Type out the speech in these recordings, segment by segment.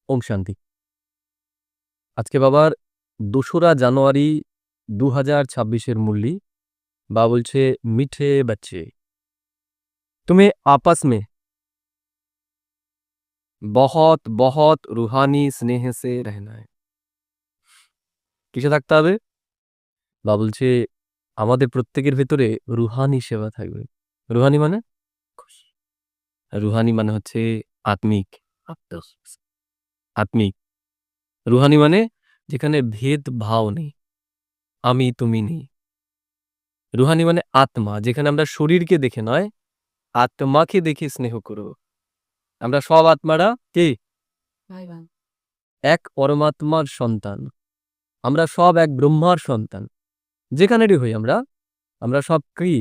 ওম শান্তি। আজকে বাবার ২রা জানুয়ারি ২০২৬-এর মুরলি। বাবা বলছে, মিঠে বাচ্চে तुम्हें आपस में बहुत बहुत रूहानी स्नेह से रहना है। কিসে থাকতে হবে? বাবা বলছে আমাদের প্রত্যেকের ভেতরে রুহানি সেবা থাকবে। রুহানি মানে? রুহানি মানে হচ্ছে আত্মিক। আত্মিক। রুহানি মানে যেখানে ভেদভাব নেই, আমি তুমি নেই। রুহানি মানে আত্মা, যেখানে আমরা শরীরকে দেখে নয়, আত্মাকে দেখে স্নেহ করব। আমরা সব আত্মারা কি? এক পরমাত্মার সন্তান। আমরা সব এক ব্রহ্মার সন্তান। যেখানেরই হই আমরা সব কি?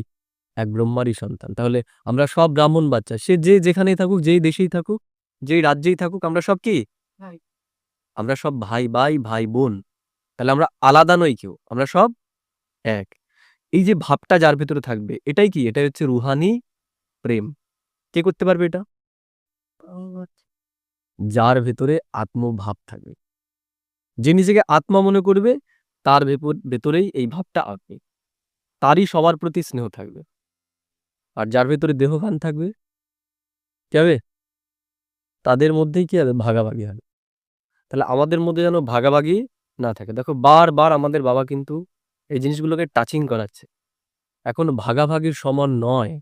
এক ব্রহ্মারই সন্তান। তাহলে আমরা সব ব্রাহ্মণ বাচ্চা। সে যে যেখানেই থাকুক, যেই দেশেই থাকুক, যেই রাজ্যেই থাকুক, আমরা সব কি? আমরা সব ভাই ভাই, ভাই বোন। তাহলে আমরা আলাদা নই কেউ, আমরা সব এক। এই যে ভাবটা যার ভেতরে থাকবে, এটাই কি? এটাই হচ্ছে রুহানি প্রেম। কে করতে পারবে এটা? যার ভেতরে আত্মভাব থাকবে, যে নিজেকে আত্মা মনে করবে, তার ভেতরেই এই ভাবটা আসবে, তারই সবার প্রতি স্নেহ থাকবে। আর যার ভেতরে দেহভান থাকবে, কি হবে? তাদের মধ্যেই কি হবে? ভাগাভাগি হবে। তাহলে আমাদের মধ্যে যেন ভাগাভাগি না থাকে। দেখো, বারবার আমাদের বাবা কিন্তু এই জিনিসগুলোকে টাচিং করাচ্ছে। এখন ভাগাভাগির সময় নয়,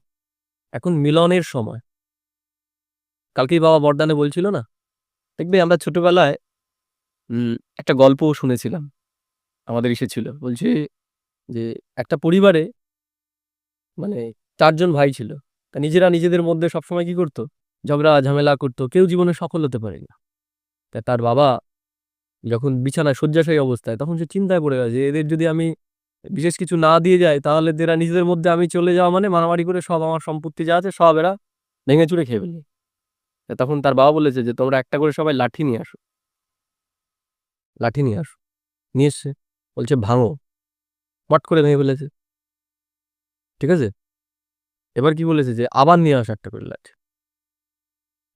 এখন মিলনের সময়। কালকেই বাবা বরদানে বলছিল না, দেখবে আমরা ছোটবেলায় একটা গল্প শুনেছিলাম, আমাদের ছিল, বলছে যে একটা পরিবারে মানে 4 জন ভাই ছিল। তা নিজেরা নিজেদের মধ্যে সবসময় কি করতো? ঝগড়া ঝামেলা করতো, কেউ জীবনে সফল হতে পারে না। তা তার বাবা যখন বিছানায় শয্যাশায়ী অবস্থায়, তখন সে চিন্তায় পড়ে গেছে, এদের যদি আমি বিশেষ কিছু না দিয়ে যাই, তাহলে এরা নিজেদের মধ্যে আমি চলে যাওয়া মানে মারামারি করে সব আমার সম্পত্তি যা আছে সব এরা ভেঙে চুরে খেয়ে ফেলবে। তখন তার বাবা বলেছে যে তোমরা একটা করে সবাই লাঠি নিয়ে আসো। লাঠি নিয়ে আসো। নিয়ে এসছে, বলছে ভাঙো। মট করে ভেঙে ফেলেছে। ঠিক আছে, এবার কি বলেছে যে আবার নিয়ে আসো একটা করে লাঠি।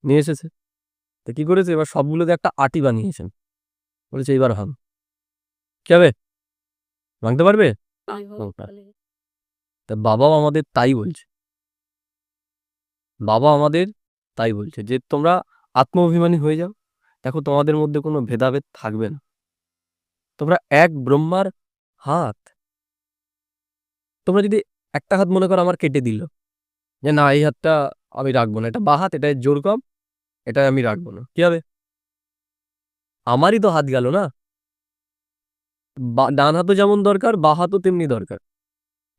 নিয়ে এসেছে। তো কি করেছে, এবার সবগুলোতে একটা আটি বানিয়েছেন। বলেছে এইবার ভাঙ। কি হবে? ভাঙতে পারবে? তা বাবাও আমাদের তাই বলছে। বাবা আমাদের তাই বলছে যে তোমরা আত্ম অভিমানী হয়ে যাও। দেখো, তোমাদের মধ্যে কোনো ভেদাভেদ থাকবে না। তোমরা এক ব্রহ্মার হাত। তোমরা যদি একটা হাত মনে করো আমার কেটে দিল, যে না এই হাতটা আমি রাখবো না, এটা বা হাত, এটা জোর কম, এটা আমি রাখবো না, কি হবে? আমারই তো হাত গেল না। ডান হাতও যেমন দরকার, বা হাতও তেমনি দরকার।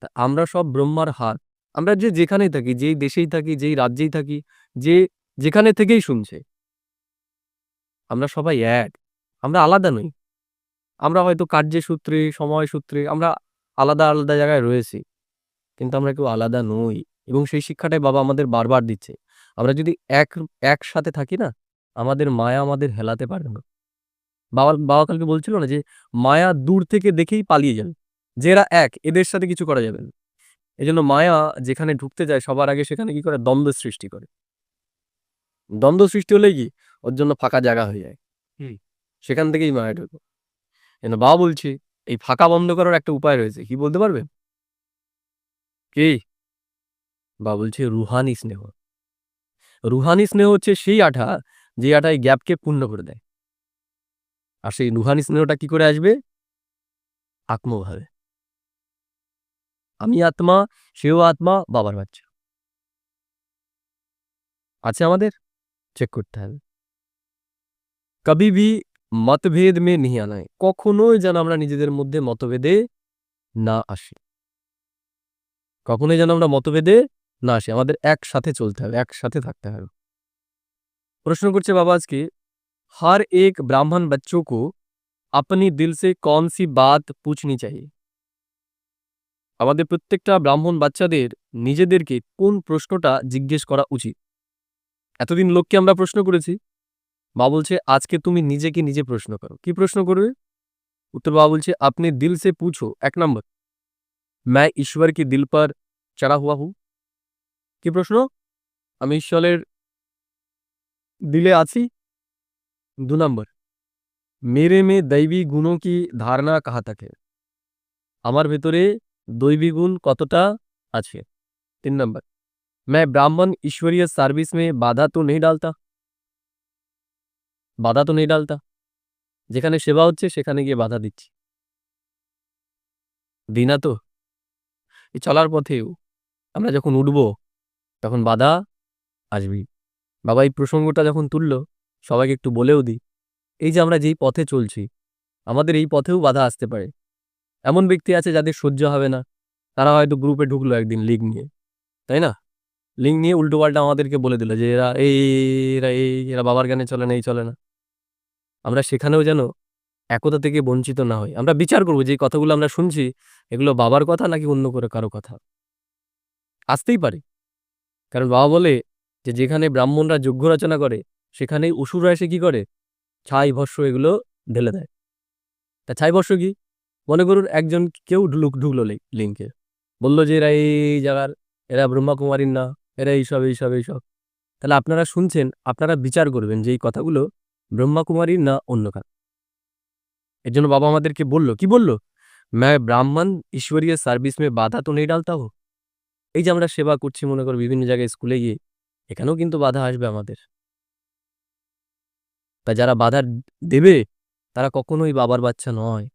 তা আমরা সব ব্রহ্মার হাত। আমরা যে যেখানেই থাকি, যেই দেশেই থাকি, যেই রাজ্যেই থাকি, যে যেখানে থেকেই শুনছে, আমরা সবাই এক। আমরা আলাদা নই। আমরা হয়তো কার্যের সূত্রে, সময় সূত্রে আমরা আলাদা আলাদা জায়গায় রয়েছি, কিন্তু আমরা কেউ আলাদা নই। এবং সেই শিক্ষাটাই বাবা আমাদের বারবার দিচ্ছে। আমরা যদি একসাথে থাকি না, আমাদের মায়া আমাদের হেলাতে পারে না। বাবা বাবা কালকে বলছিল না যে মায়া দূর থেকে দেখেই পালিয়ে যাবে, যে এরা এক, এদের সাথে কিছু করা যাবে না। এই জন্য মায়া যেখানে ঢুকতে যায়, সবার আগে সেখানে কি করে? দ্বন্দ্ব সৃষ্টি করে। দ্বন্দ্ব সৃষ্টি হলে কি, ওর জন্য ফাঁকা জায়গা হয়ে যায়। সেখান থেকেই মায়া ঢুকে। বাবা বলছি, এই ফাঁকা বন্ধ করার একটা উপায় রয়েছে। কি বলতে পারবে? কি? বাবা বলছে রুহানি স্নেহ। রুহানি স্নেহ হচ্ছে সেই আঠা, যে আঠায় গ্যাপকে পূর্ণ করে দেয়। আর সেই রুহানি স্নেহটা কি করে আসবে? আত্মভাবে। আমি আত্মা, সেও আত্মা, বাবার বাচ্চা। আছে আমাদের? চেক করতে হবে। কবি ভি মতভেদ মে নিহি আনা है। কখনোই যেন আমরা নিজেদের মধ্যে মতভেদে না আসি। কখনোই যেন আমরা মতভেদে না আসি। আমাদের একসাথে চলতে হবে, একসাথে থাকতে হবে। প্রশ্ন করছে বাবা আজকে, हर एक ब्राह्मण बच्चों को अपनी दिल से कौन सी बात पूछनी चाहिए? আমাদের প্রত্যেকটা ব্রাহ্মণ বাচ্চাদের নিজেদেরকে কোন প্রশ্নটা জিজ্ঞেস করা উচিত? এতদিন লোককে আমরা প্রশ্ন করেছি। বাবা বলছে আজকে তুমি নিজেকে নিজে প্রশ্ন করো। কি প্রশ্ন করবে? উত্তর বাবা বলছে, আপনি দিল সে পুছো। 1 নম্বর, मैं ईश्वर की दिल पर चढ़ा हुआ हूँ। কি প্রশ্ন? আমি ঈশ্বরের দিলে আছি 2 নম্বর, मेरे में दैवी गुणों की धारणा कहाँ तक है? আমার ভেতরে দৈবী গুণ কতটা আছে? 3 নম্বর, मैं ब्राह्मण ईश्वरीय सर्विस में बाधा तो नहीं डालता? বাধা তো নেই ডালতা। যেখানে সেবা হচ্ছে সেখানে গিয়ে বাধা দিচ্ছি। দিই না তো? এই চলার পথেও আমরা যখন উঠবো তখন বাধা আসবেই। বাবা এই প্রসঙ্গটা যখন তুললো সবাইকে একটু বলেও দিই, এই যে আমরা যেই পথে চলছি আমাদের এই পথেও বাধা আসতে পারে। এমন ব্যক্তি আছে যাদের সহ্য হবে না, তারা হয়তো গ্রুপে ঢুকলো একদিন লিঙ্ক নিয়ে, তাই না? লিঙ্ক নিয়ে উল্টোপাল্টা আমাদেরকে বলে দিল যে এরা বাবার জ্ঞানে চলে না, এই চলে না। আমরা সেখানেও যেন একতা থেকে বঞ্চিত না হই। আমরা বিচার করবো যে এই কথাগুলো আমরা শুনছি এগুলো বাবার কথা নাকি অন্য করে কারো কথা। আসতেই পারে, কারণ বাবা বলে যে যেখানে ব্রাহ্মণরা যজ্ঞ রচনা করে সেখানেই অসুররা এসে কি করে, ছাই ভস্য এগুলো ঢেলে দেয়। তা ছাই ভস্য কি? মনে করুন একজন কেউ ঢুকলো লিঙ্কে, বললো যে এরা এই জায়গার, এরা ব্রহ্মাকুমারীর না, এরা এইসব এইসব এইসব। তাহলে আপনারা শুনছেন, আপনারা বিচার করবেন যে এই কথাগুলো ব্রহ্মাকুমারীর না অন্য কার। এর জন্য বাবা আমাদেরকে বললো, কি বললো? मैं ब्राह्मण ईश्वरीय সার্ভিস में বাধা তো নেই ডালতা হো। এই যে আমরা সেবা করছি মনে করো বিভিন্ন জায়গায় স্কুলে গিয়ে, এখানেও কিন্তু বাধা আসবে আমাদের। তা যারা বাধা দেবে তারা কখনোই বাবার বাচ্চা নয়।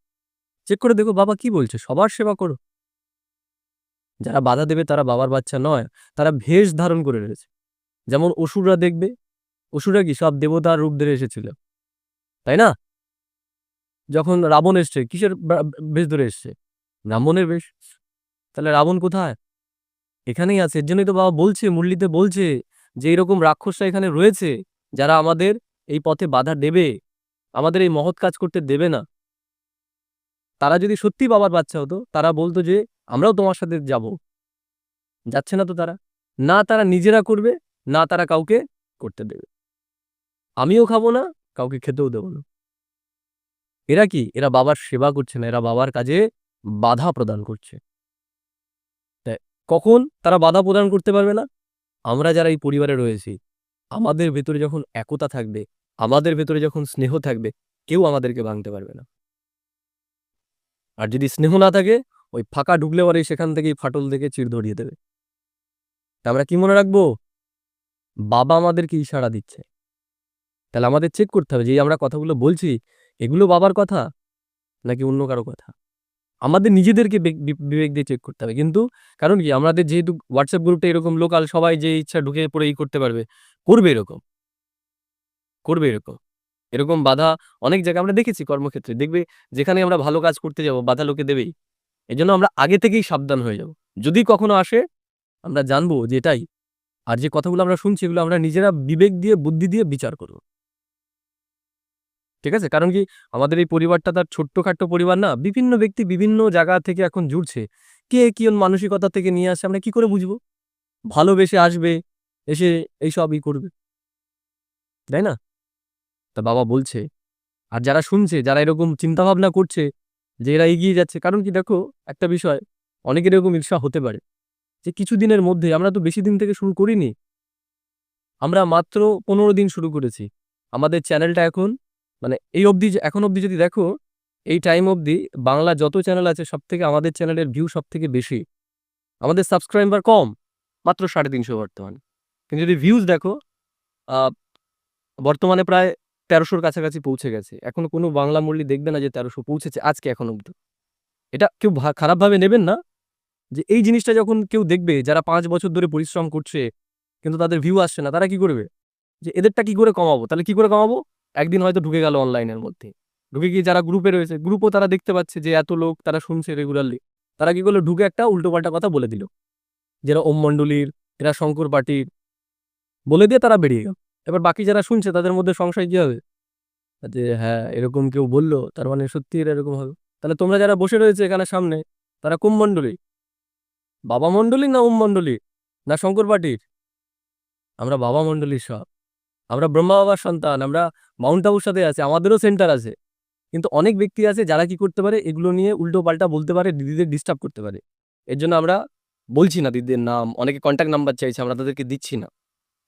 চেক করে দেখো বাবা কি বলছে, সবার সেবা করো। যারা বাধা দেবে তারা বাবার বাচ্চা নয়, তারা ভেষ ধারণ করে রয়েছে। যেমন অসুররা দেখবে, অসুররা কি সব দেবতার রূপ ধরে এসেছিল, তাই না? যখন রাবণ এসছে কিসের বেশ ধরে এসছে? ব্রাহ্মণের বেশ। তাহলে রাবণ কোথায়? এখানেই আছে। এর জন্যই তো বাবা বলছে, মুরলিতে বলছে যে এরকম রাক্ষসরা এখানে রয়েছে যারা আমাদের এই পথে বাধা দেবে, আমাদের এই মহৎ কাজ করতে দেবে না। তারা যদি সত্যি বাবার বাচ্চা হতো তারা বলতো যে আমরাও তোমার সাথে যাব। যাচ্ছে না তো তারা, না তারা নিজেরা করবে, না তারা কাউকে করতে দেবে। আমিও খাবো না, কাউকে খেতেও দেবো না। এরা কি? এরা বাবার সেবা করছে না, এরা বাবার কাজে বাধা প্রদান করছে। কখন তারা বাধা প্রদান করতে পারবে না? আমরা যারা এই পরিবারে রয়েছি, আমাদের ভেতরে যখন একতা থাকবে, আমাদের ভেতরে যখন স্নেহ থাকবে, কেউ আমাদেরকে ভাঙতে পারবে না। আর যদি স্নেহ না থাকে, ওই ফাঁকা ঢুকলে পরে সেখান থেকেই ফাটল থেকে চির ধরিয়ে দেবে। তা আমরা কি মনে রাখবো? বাবা আমাদেরকে ইশারা দিচ্ছে। তাহলে আমাদের চেক করতে হবে যে আমরা কথাগুলো বলছি এগুলো বাবার কথা নাকি অন্য কারো কথা। আমাদের নিজেদেরকে বিবেক দিয়ে চেক করতে হবে। কিন্তু কারণ কি, আমাদের যেহেতু হোয়াটসঅ্যাপ গ্রুপটা এরকম লোকাল, সবাই যে ইচ্ছা ঢুকে পড়ে করতে পারবে, করবে এরকম, করবে এরকম। এরকম বাধা অনেক জায়গায় আমরা দেখেছি কর্মক্ষেত্রে। দেখবে যেখানে আমরা ভালো কাজ করতে যাব বাধা লোকে দেবেই। এজন্য আমরা আগে থেকেই সাবধান হয়ে যাব। যদি কখনো আসে আমরা জানবো যে এটাই। আর যে কথাগুলো আমরা শুনছি এগুলো আমরা নিজেরা বিবেক দিয়ে বুদ্ধি দিয়ে বিচার করব। ঠিক আছে? কারণ কি, আমাদের এই পরিবারটা তার ছোট্টখাট্ট পরিবার না। বিভিন্ন ব্যক্তি বিভিন্ন জায়গা থেকে এখন জুড়ছে। কে কি মানসিকতা থেকে নিয়ে আসে আমরা কি করে বুঝবো? ভালোবেসে আসবে, এসে এইসবই করবে, তাই না? তা বাবা বলছে, আর যারা শুনছে, যারা এরকম চিন্তাভাবনা করছে যে এরা এগিয়ে যাচ্ছে, কারণ কি দেখো একটা বিষয়, অনেকের এরকম ঈর্ষা হতে পারে যে কিছুদিনের মধ্যে, আমরা তো বেশি দিন থেকে শুরু করিনি, আমরা মাত্র 15 দিন শুরু করেছি। আমাদের চ্যানেলটা এখন মানে এই অবধি, এখন অবধি যদি দেখো, এই টাইম অবধি বাংলা যত চ্যানেল আছে সব থেকে আমাদের চ্যানেলের ভিউ সব থেকে বেশি। আমাদের সাবস্ক্রাইবার কম, মাত্র 350 বর্তমানে। কিন্তু যদি ভিউজ দেখো, বর্তমানে প্রায় 1300-র কাছাকাছি পৌঁছে গেছে। এখনো কোনো বাংলা মুরলি দেখবে না যে 1300 পৌঁছেছে আজকে এখন অবধি। এটা কেউ খারাপভাবে নেবেন না, যে এই জিনিসটা যখন কেউ দেখবে যারা 5 বছর ধরে পরিশ্রম করছে কিন্তু তাদের ভিউ আসছে না, তারা কি করবে? যে এদেরটা কি করে কমাবো? তাহলে কি করে কমাবো? একদিন হয়তো ঢুকে গেল অনলাইনের মধ্যে, ঢুকে গিয়ে যারা গ্রুপে রয়েছে, গ্রুপও তারা দেখতে পাচ্ছে যে এত লোক তারা শুনছে রেগুলারলি, তারা কি করলো? ঢুকে একটা উল্টোপাল্টা কথা বলে দিল, যারা ওম মণ্ডলীর, এরা শঙ্কর পার্টির, বলে দিয়ে তারা বেরিয়ে গেল। এবার বাকি যারা শুনছে তাদের মধ্যে সংশয় কি হবে? যে হ্যাঁ এরকম কেউ বললো, তার মানে সত্যি এরা এরকম হবে। তাহলে তোমরা যারা বসে রয়েছে এখানে সামনে, তারা কোন মণ্ডলী? বাবা মণ্ডলী না ওম মণ্ডলী না শঙ্কর পার্টির? আমরা বাবা মণ্ডলীর সব, আমরা ব্রহ্মা বাবার সন্তান, আমরা মাউন্ট আবুর সাথে আছে, আমাদেরও সেন্টার আছে। কিন্তু অনেক ব্যক্তি আছে যারা কি করতে পারে, এগুলো নিয়ে উল্টো পাল্টা বলতে পারে, দিদিদের ডিস্টার্ব করতে পারে। এর জন্য আমরা বলছি না দিদিদের নাম, অনেকে কন্ট্যাক্ট নাম্বার চাইছে, আমরা তাদেরকে দিচ্ছি না।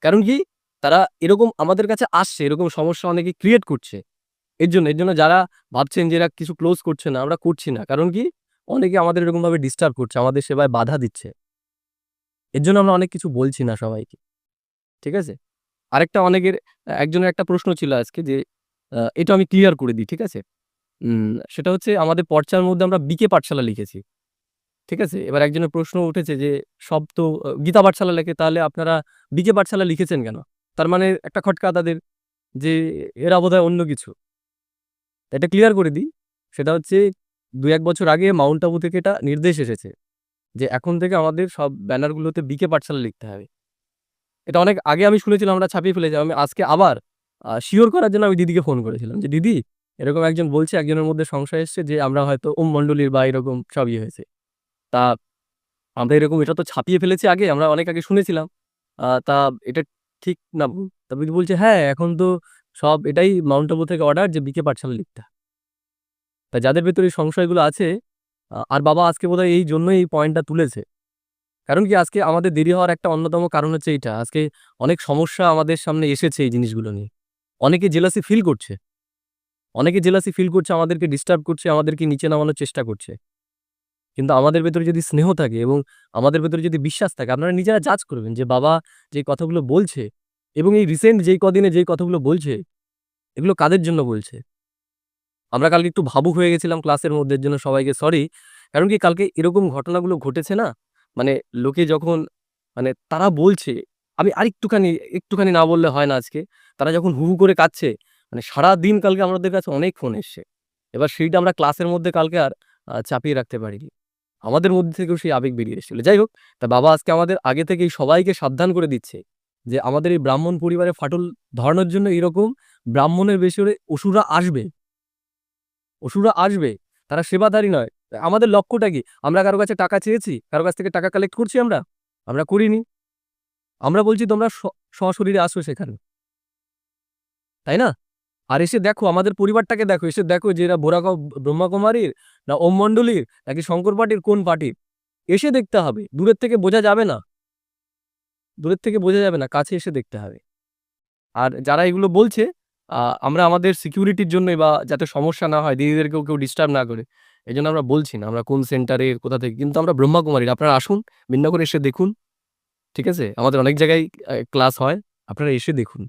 কারণ কি, তারা এরকম আমাদের কাছে আসছে, এরকম সমস্যা অনেকে ক্রিয়েট করছে। এর জন্য যারা ভাবছেন যে এরা কিছু ক্লোজ করছে না, আমরা করছি না। কারণ কি? অনেকে আমাদের এরকমভাবে ডিস্টার্ব করছে, আমাদের সেবায় বাধা দিচ্ছে। এর জন্য আমরা অনেক কিছু বলছি না সবাইকে। ঠিক আছে? আরেকটা অনেকের একজনের একটা প্রশ্ন ছিল আজকে যে এটা আমি ক্লিয়ার করে দিই। ঠিক আছে? সেটা হচ্ছে আমাদের পর্চার মধ্যে আমরা বিকে পাঠশালা লিখেছি। ঠিক আছে? এবার একজনের প্রশ্ন উঠেছে যে সব তো গীতা পাঠশালা লেখে, তাহলে আপনারা বিকে পাঠশালা লিখেছেন কেন? তার মানে একটা খটকা তাদের যে এরা বোধহয় অন্য কিছু। এটা ক্লিয়ার করে দিই। সেটা হচ্ছে ২-১ বছর আগে মাউন্ট আবু থেকে এটা নির্দেশ এসেছে যে এখন থেকে আমাদের সব ব্যানারগুলোতে বিকে পাঠশালা লিখতে হবে। এটা অনেক আগে আমি শুনেছিলাম, আমরা ছাপিয়ে ফেলেছি। আমি আজকে আবার সিওর করার জন্য আমি দিদিকে ফোন করেছিলাম যে, "দিদি, এরকম একজন বলছে, একজনের মধ্যে সংশয় এসছে যে আমরা হয়তো ওম মন্ডলীর বা এরকম সব ইয়ে হয়েছে। তা আমরা এরকম এটা তো ছাপিয়ে ফেলেছি আগে, আমরা অনেক আগে শুনেছিলাম। তা এটা ঠিক না ভুল?" তা দিদি বলছে, "হ্যাঁ, এখন তো সব এটাই মাউন্ট আবু থেকে অর্ডার যে বিকে পাঠশালা লিখতে হয়।" তা যাদের ভেতরে এই সংশয়গুলো আছে, আর বাবা আজকে বোধহয় এই জন্যই এই পয়েন্টটা তুলেছে। কারণ কি আজকে আমাদের দেরি হওয়ার একটা অন্যতম কারণ হচ্ছে এইটা। আজকে অনেক সমস্যা আমাদের সামনে এসেছে এই জিনিসগুলো নিয়ে। অনেকে জেলাসি ফিল করছে। অনেকে জেলাসি ফিল করছে, আমাদেরকে ডিস্টার্ব করছে, আমাদেরকে নিচে নামানোর চেষ্টা করছে। কিন্তু আমাদের ভেতরে যদি স্নেহ থাকে এবং আমাদের ভেতরে যদি বিশ্বাস থাকে, আপনারা নিজেরা জাজ করবেন যে বাবা যে কথাগুলো বলছে এবং এই রিসেন্ট যেই কদিনে যেই কথাগুলো বলছে, এগুলো কাদের জন্য বলছে? আমরা কালকে একটু ভাবুক হয়ে গেছিলাম ক্লাসের মধ্যে, এর জন্য সবাইকে সরি। কারণ কি কালকে এরকম ঘটনাগুলো ঘটেছে না? মানে লোকে যখন তারা বলছে, আমি একটুখানি না বললে হয় না আজকে। তারা যখন হু, হু করে কাঁদছে, সারাদিন কালকে আমাদের কাছে অনেক ফোন এসছে। এবার সেইটা আমরা ক্লাসের মধ্যে কালকে আর চাপিয়ে রাখতে পারিনি। আমাদের মধ্যে থেকেও সেই আবেগ বেরিয়ে এসেছিল। যাই হোক, তা বাবা আজকে আমাদের আগে থেকেই সবাইকে সাবধান করে দিচ্ছে যে আমাদের এই ব্রাহ্মণ পরিবারে ফাটল ধরানোর জন্য এরকম ব্রাহ্মণের বেশরে অসুররা আসবে। অসুররা আসবে। তারা সেবাদারী নয়। আমাদের লক্ষ্যটা কি? আমরা কারো কাছে টাকা চেয়েছি? কারো কাছ থেকে টাকা কালেক্ট করছি আমরা? আমরা করিনি। আমরা বলছি তোমরা সশরীরে আসো সেখানে। তাই না? আর এসে দেখো, আমাদের পরিবারটাকে দেখো। এসে দেখো যে এরা ব্রহ্মাকুমারীর না ওম মন্ডলীর নাকি শঙ্কর পার্টির কোন পার্টির? এসে দেখতে হবে। দূরের থেকে বোঝা যাবে না। দূরের থেকে বোঝা যাবে না। কাছে এসে দেখতে হবে। আর যারা এগুলো বলছে, আ আমরা আমাদের সিকিউরিটির জন্যই বা যাতে সমস্যা না হয়, দিদিদেরকেও কেউ ডিস্টার্ব না করে, এজন্য আমরা বলছি না আমরা কোন সেন্টারের কোথা থেকে। কিন্তু আমরা ব্রহ্মাকুমারীর। আপনারা আসুন, ভিন্নগরে এসে দেখুন। ঠিক আছে? আমাদের অনেক জায়গায় ক্লাস হয়। আপনারা এসে দেখুন।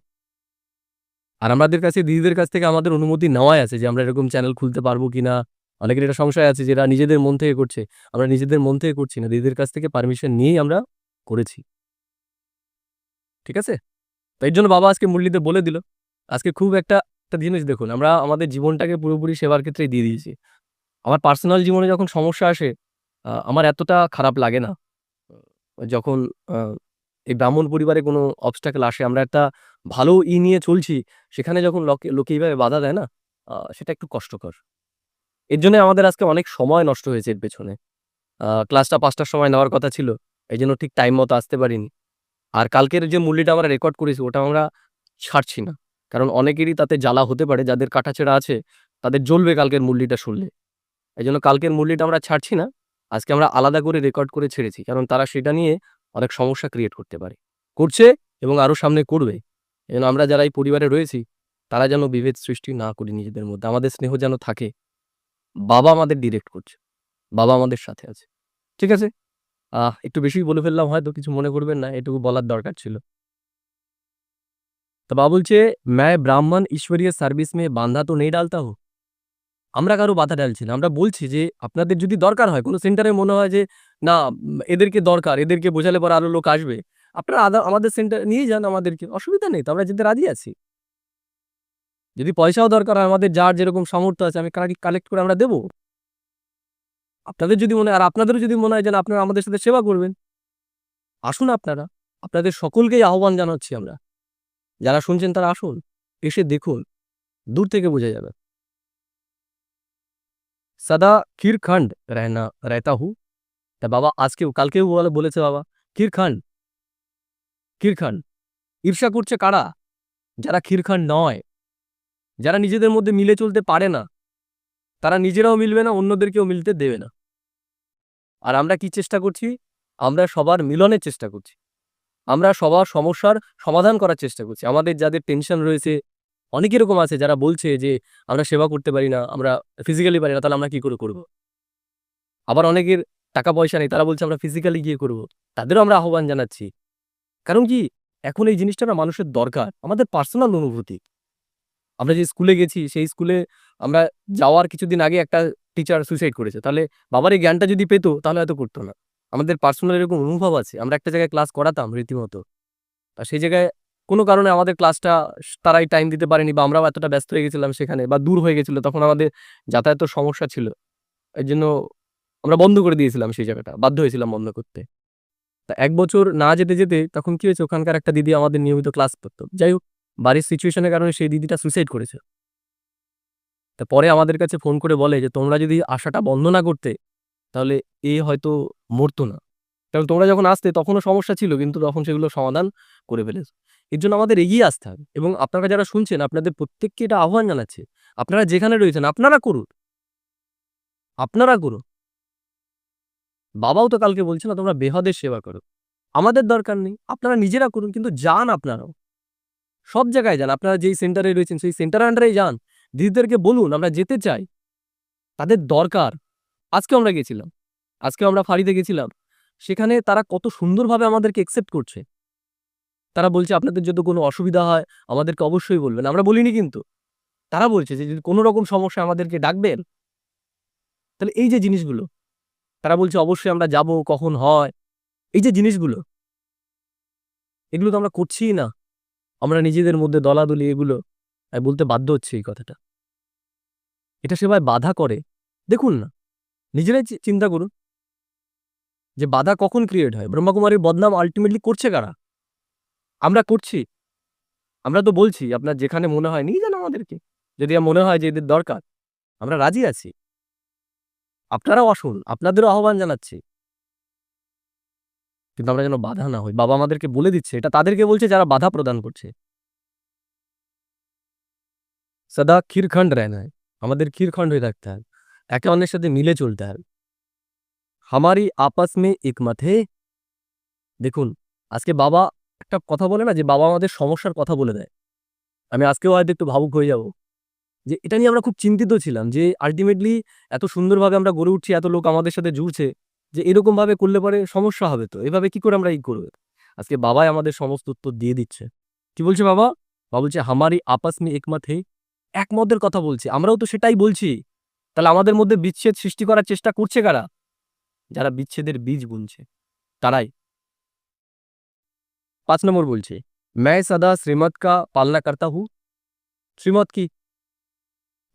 আর আমাদের কাছে দিদিদের কাছ থেকে আমাদের অনুমতি নেওয়াই আছে যে আমরা এরকম চ্যানেল খুলতে পারবো কিনা। অনেকের এটা সংশয় আছে যে এরা নিজেদের মন থেকে করছে। আমরা নিজেদের মন থেকে করছি না। দিদিদের কাছ থেকে পারমিশন নিয়েই আমরা করেছি। ঠিক আছে? তো এর জন্য বাবা আজকে মুরলিতে বলে দিল। আজকে খুব একটা জিনিস দেখুন, আমরা আমাদের জীবনটাকে পুরোপুরি সেবার ক্ষেত্রেই দিয়ে দিয়েছি। আমার পার্সোনাল জীবনে যখন সমস্যা আসে, আমার এতটা খারাপ লাগে না। যখন আ এই ব্রাহ্মণ পরিবারে কোনো obstacle আসে, আমরা একটা ভালো নিয়ে চলছি, সেখানে যখন লোকে এইভাবে বাধা দেয় না, সেটা একটু কষ্টকর। এর জন্যই আমাদের আজকে অনেক সময় নষ্ট হয়েছে এর পেছনে। ক্লাসটা ৫ টার সময় নেওয়ার কথা ছিল। এজন্য ঠিক টাইম মতো আসতে পারিনি। আর কালকের যে মুরলিটা আমরা রেকর্ড করেছি, ওটা আমরা ছাড়ছি না। কারণ অনেকেরই তাতে জ্বালা হতে পারে, যাদের কাটাছেঁড়া আছে, তাদের জ্বলবে কালকের মুরলিটা শুনলে। এজন্য কালকের মুরলিটা আমরা ছাড়ছি না। আজকে আমরা আলাদা করে রেকর্ড করে ছেড়েছি। কারণ তারা সেটা নিয়ে অনেক সমস্যা ক্রিয়েট করতে পারে। করছে এবং আরো সামনে করবে। এজন্য আমরা যারা এই পরিবারে রয়েছি, তারা যেন বিভেদ সৃষ্টি না করি নিজেদের মধ্যে। আমাদের স্নেহ যেন থাকে। বাবা আমাদের ডিরেক্ট করছে। বাবা আমাদের সাথে আছে। ঠিক আছে? একটু বেশিই বলে ফেললাম হয়তো, কিছু মনে করবেন না। এটুকু বলার দরকার ছিল। তো বাবা বলছে, "मैं ब्राह्मण ईश्वरीय सर्विस में बाधा तो नहीं डालता हूँ।" আমরা কারো বাধা ডালছি না। আমরা বলছি যে আপনাদের যদি দরকার হয়, কোন সেন্টারে মনে হয় যে না, এদেরকে দরকার, এদেরকে বোঝালে পরে আরো লোক আসবে। আপনারা আমাদের সেন্টারে নিয়ে যান আমাদেরকে। অসুবিধা নেই তো, আমরা যেতে রাজি আছি। যদি পয়সাও দরকার হয়, আমাদের যার যেরকম সামর্থ্য আছে আমি কালেক্ট করে আমরা দেব। আপনাদের যদি মনে হয়, আর আপনাদেরও যদি মনে হয় যে না আপনারা আমাদের সাথে সেবা করবেন, আসুন আপনারা। আপনাদের সকলকেই আহ্বান জানাচ্ছি আমরা। যারা শুনছেন তারা আসুন। এসে দেখুন। দূর থেকে বোঝা যাবে। সদা खीरखंड रहता हूँ। তা বাবা আজকেও কালকেও বলেছে বাবা, "ক্ষীরখান্ড, ক্ষীরখান্ড।" ঈর্ষা করছে কারা? যারা ক্ষীরখান্ড নয়, যারা নিজেদের মধ্যে মিলে চলতে পারে না, তারা নিজেরাও মিলবে না, অন্যদেরকেও মিলতে দেবে না। আর আমরা কি চেষ্টা করছি? আমরা সবার মিলনের চেষ্টা করছি। আমরা সবার সমস্যার সমাধান করার চেষ্টা করছি। আমাদের যাদের টেনশন রয়েছে, অনেক এরকম আছে যারা বলছে যে, "আমরা সেবা করতে পারি না, আমরা ফিজিক্যালি পারি না, তাহলে আমরা কি করে করব?" আবার অনেকের টাকা পয়সা নেই, তারা বলছে, "আমরা ফিজিক্যালি গিয়ে করব।" তাদেরও আমরা আহ্বান জানাচ্ছি। কারণ কি? এখন এই জিনিসটা না মানুষের দরকার। আমাদের পার্সোনাল অনুভূতি। আমরা যে স্কুলে গেছি, সেই স্কুলে আমরা যাওয়ার কিছুদিন আগে একটা টিচার সুইসাইড করেছে। তাহলে বাবার এই জ্ঞানটা যদি পেত, তাহলে হয়তো করত না। আমাদের পার্সোনাল এরকম অনুভব আছে। আমরা একটা জায়গায় ক্লাস করাতাম রীতিমতো। আর সেই জায়গায় কোনো কারণে আমাদের ক্লাসটা তারাই টাইম দিতে পারেনি বা আমরাও এতটা ব্যস্ত হয়ে গেছিলাম সেখানে বা দূর হয়ে গেছিল। তখন আমাদের যাতায়াতের সমস্যা ছিল। এজন্য আমরা বন্ধ করে দিয়েছিলাম সেই জায়গাটা। বাধ্য হয়েছিলাম বন্ধ করতে। তা ১ বছর না যেতে তখন কি হয়েছে? ওখানকার একটা দিদি আমাদের নিয়মিত ক্লাস করত। যাই হোক, বাড়ির সিচুয়েশন এর কারণে সেই দিদিটা সুইসাইড করেছে। তা পরে আমাদের কাছে ফোন করে বলে যে, "তোমরা যদি আসাটা বন্ধ না করতে, তাহলে এ হয়তো মরত না। কারণ তোমরা যখন আসতে তখনও সমস্যা ছিল, কিন্তু তখন সেগুলো সমাধান করে ফেলেছ।" এর জন্য আমাদের এগিয়ে আসতে হবে এবং আপনারা যারা শুনছেন আপনাদের প্রত্যেককে এটা আহ্বান জানাচ্ছি। আপনারা যেখানে রয়েছেন আপনারা করুন। আপনারা করুন। বাবাও তো কালকে বলছে না, "তোমরা বেহাদের সেবা করো।" আমাদের দরকার নেই। আপনারা নিজেরা করুন, কিন্তু যান আপনারাও। সব জায়গায় যান। আপনারা যেই সেন্টারে রয়েছেন সেই সেন্টারের আন্ডারেই যান। দিদিদেরকে বলুন, "আমরা যেতে চাই।" তাদের দরকার। আজকেও আমরা গেছিলাম। আজকেও আমরা ফাঁড়িতে গেছিলাম। সেখানে তারা কত সুন্দরভাবে আমাদেরকে একসেপ্ট করছে। তারা বলছে, "আপনাদের যদি কোনো অসুবিধা হয় আমাদেরকে অবশ্যই বলবেন।" আমরা বলিনি কিন্তু। তারা বলছে যে, "যদি কোনো রকম সমস্যা আমাদেরকে ডাকবেন।" তাহলে এই যে জিনিসগুলো, তারা বলছে, "অবশ্যই আমরা যাবো, কখন হয়?" এই যে জিনিসগুলো, এগুলো তো আমরা করছিই না। আমরা নিজেদের মধ্যে দলাদলি এগুলো। আমি বলতে বাধ্য হচ্ছি এই কথাটা। এটা সেবায় বাধা করে। দেখুন না, নিজেরাই চিন্তা করুন যে বাধা কখন ক্রিয়েট হয়? ব্রহ্মকুমারীর বদনাম আল্টিমেটলি করছে কারা? আমরা করছি। আমরা তো বলছি আপনার যেখানে মনে হয় নিয়ে যান আমাদেরকে। যদি মনে হয় যে এদের দরকার, আমরা রাজি আছি। আপনারাও আসুন, আপনাদেরও আহ্বান জানাচ্ছি। কিন্তু আমরা যেন বাধা না হই। বাবা আমাদেরকে বলে দিচ্ছে, এটা তাদেরকে বলছে যারা বাধা প্রদান করছে। সদা খিরখন্ড रहना है। আমাদের খিরখন্ড হয়ে থাকতে হবে। একে অন্যের সাথে মিলে চলতে হবে। हमारी आपस में एकमत है। দেখুন, আজকে বাবা একটা কথা বলে না যে বাবা আমাদের সমস্যার কথা বলে দেয়। আমি আজকেও হয়তো একটু ভাবুক হয়ে যাব। যে এটা নিয়ে আমরা খুব চিন্তিত ছিলাম যে আল্টিমেটলি এত সুন্দরভাবে আমরা গড়ে উঠছি, এত লোক আমাদের সাথে জুড়ছে যে এরকমভাবে করলে পরে সমস্যা হবে তো। এভাবে কি করে আমরা করব? আজকে বাবাই আমাদের সমস্ত উত্তর দিয়ে দিচ্ছে। কি বলছে বাবা? বাবা বলছে, "হামারি আপস মে একমত হে।" একমতের কথা বলছে। আমরাও তো সেটাই বলছি। তাহলে আমাদের মধ্যে বিচ্ছেদ সৃষ্টি করার চেষ্টা করছে কারা? যারা বিচ্ছেদের বীজ বুনছে, তারাই। ৫ নম্বর বলছে, "मैं सदा श्रीमत का पालना करता हूँ।" শ্রীমত কি?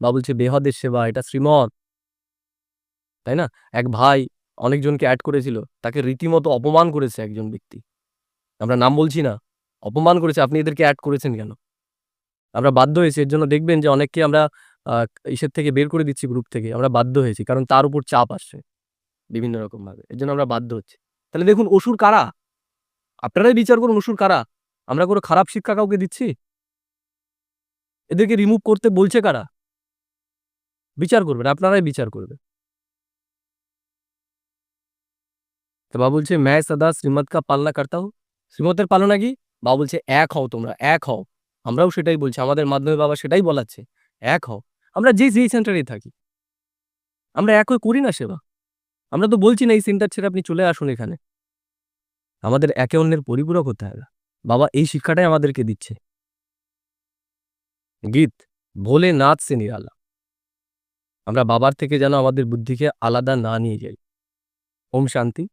বাবা বলছে, "বেহাদের সেবা, এটা শ্রীমত।" তাই না? এক ভাই অনেকজনকে এড করেছিল। তাকে রীতিমতো অপমান করেছে একজন ব্যক্তি। আমরা নাম বলছি না। অপমান করেছে, "আপনি এদেরকে এড করেছেন কেন?" আমরা বাধ্য হয়েছি। এর জন্য দেখবেন যে অনেককে আমরা আ ইসের থেকে বের করে দিচ্ছি, গ্রুপ থেকে। আমরা বাধ্য হয়েছি। কারণ তার উপর চাপ আসছে বিভিন্ন রকমভাবে। এর জন্য আমরা বাধ্য হচ্ছি। তাহলে দেখুন অসুর কারা? আপনারাই বিচার করুন অসুর কারা? আমরা কোনো খারাপ শিক্ষা কাউকে দিচ্ছি? এদেরকে রিমুভ করতে বলছে কারা? বিচার করবেন, আপনারাই বিচার করবেন। তো বাবা বলছে, "मैं सदा श्रीमत का पालना करता हूँ।" শ্রীমতের পালনা কি? বাবা বলছে, "এক হও তোমরা, এক হও।" আমরাও সেটাই বলছি। আমাদের মাধ্যমে বাবা সেটাই বলাচ্ছে। এক হও। আমরা যেই সেন্টারেই থাকি। আমরা এক হয়ে করি না সেবা? আমরা তো বলছি না এই সেন্টার ছেড়ে আপনি চলে আসুন এখানে। আমাদের একে অন্যের পরিপূরক হতে হবে। বাবা এই শিক্ষাটাই আমাদেরকে দিচ্ছে। গীত, ভোলেনাথ সে নিরালা। আমরা বাবার থেকে যেন আমাদের বুদ্ধিকে আলাদা না নিয়ে যাই। ওম শান্তি।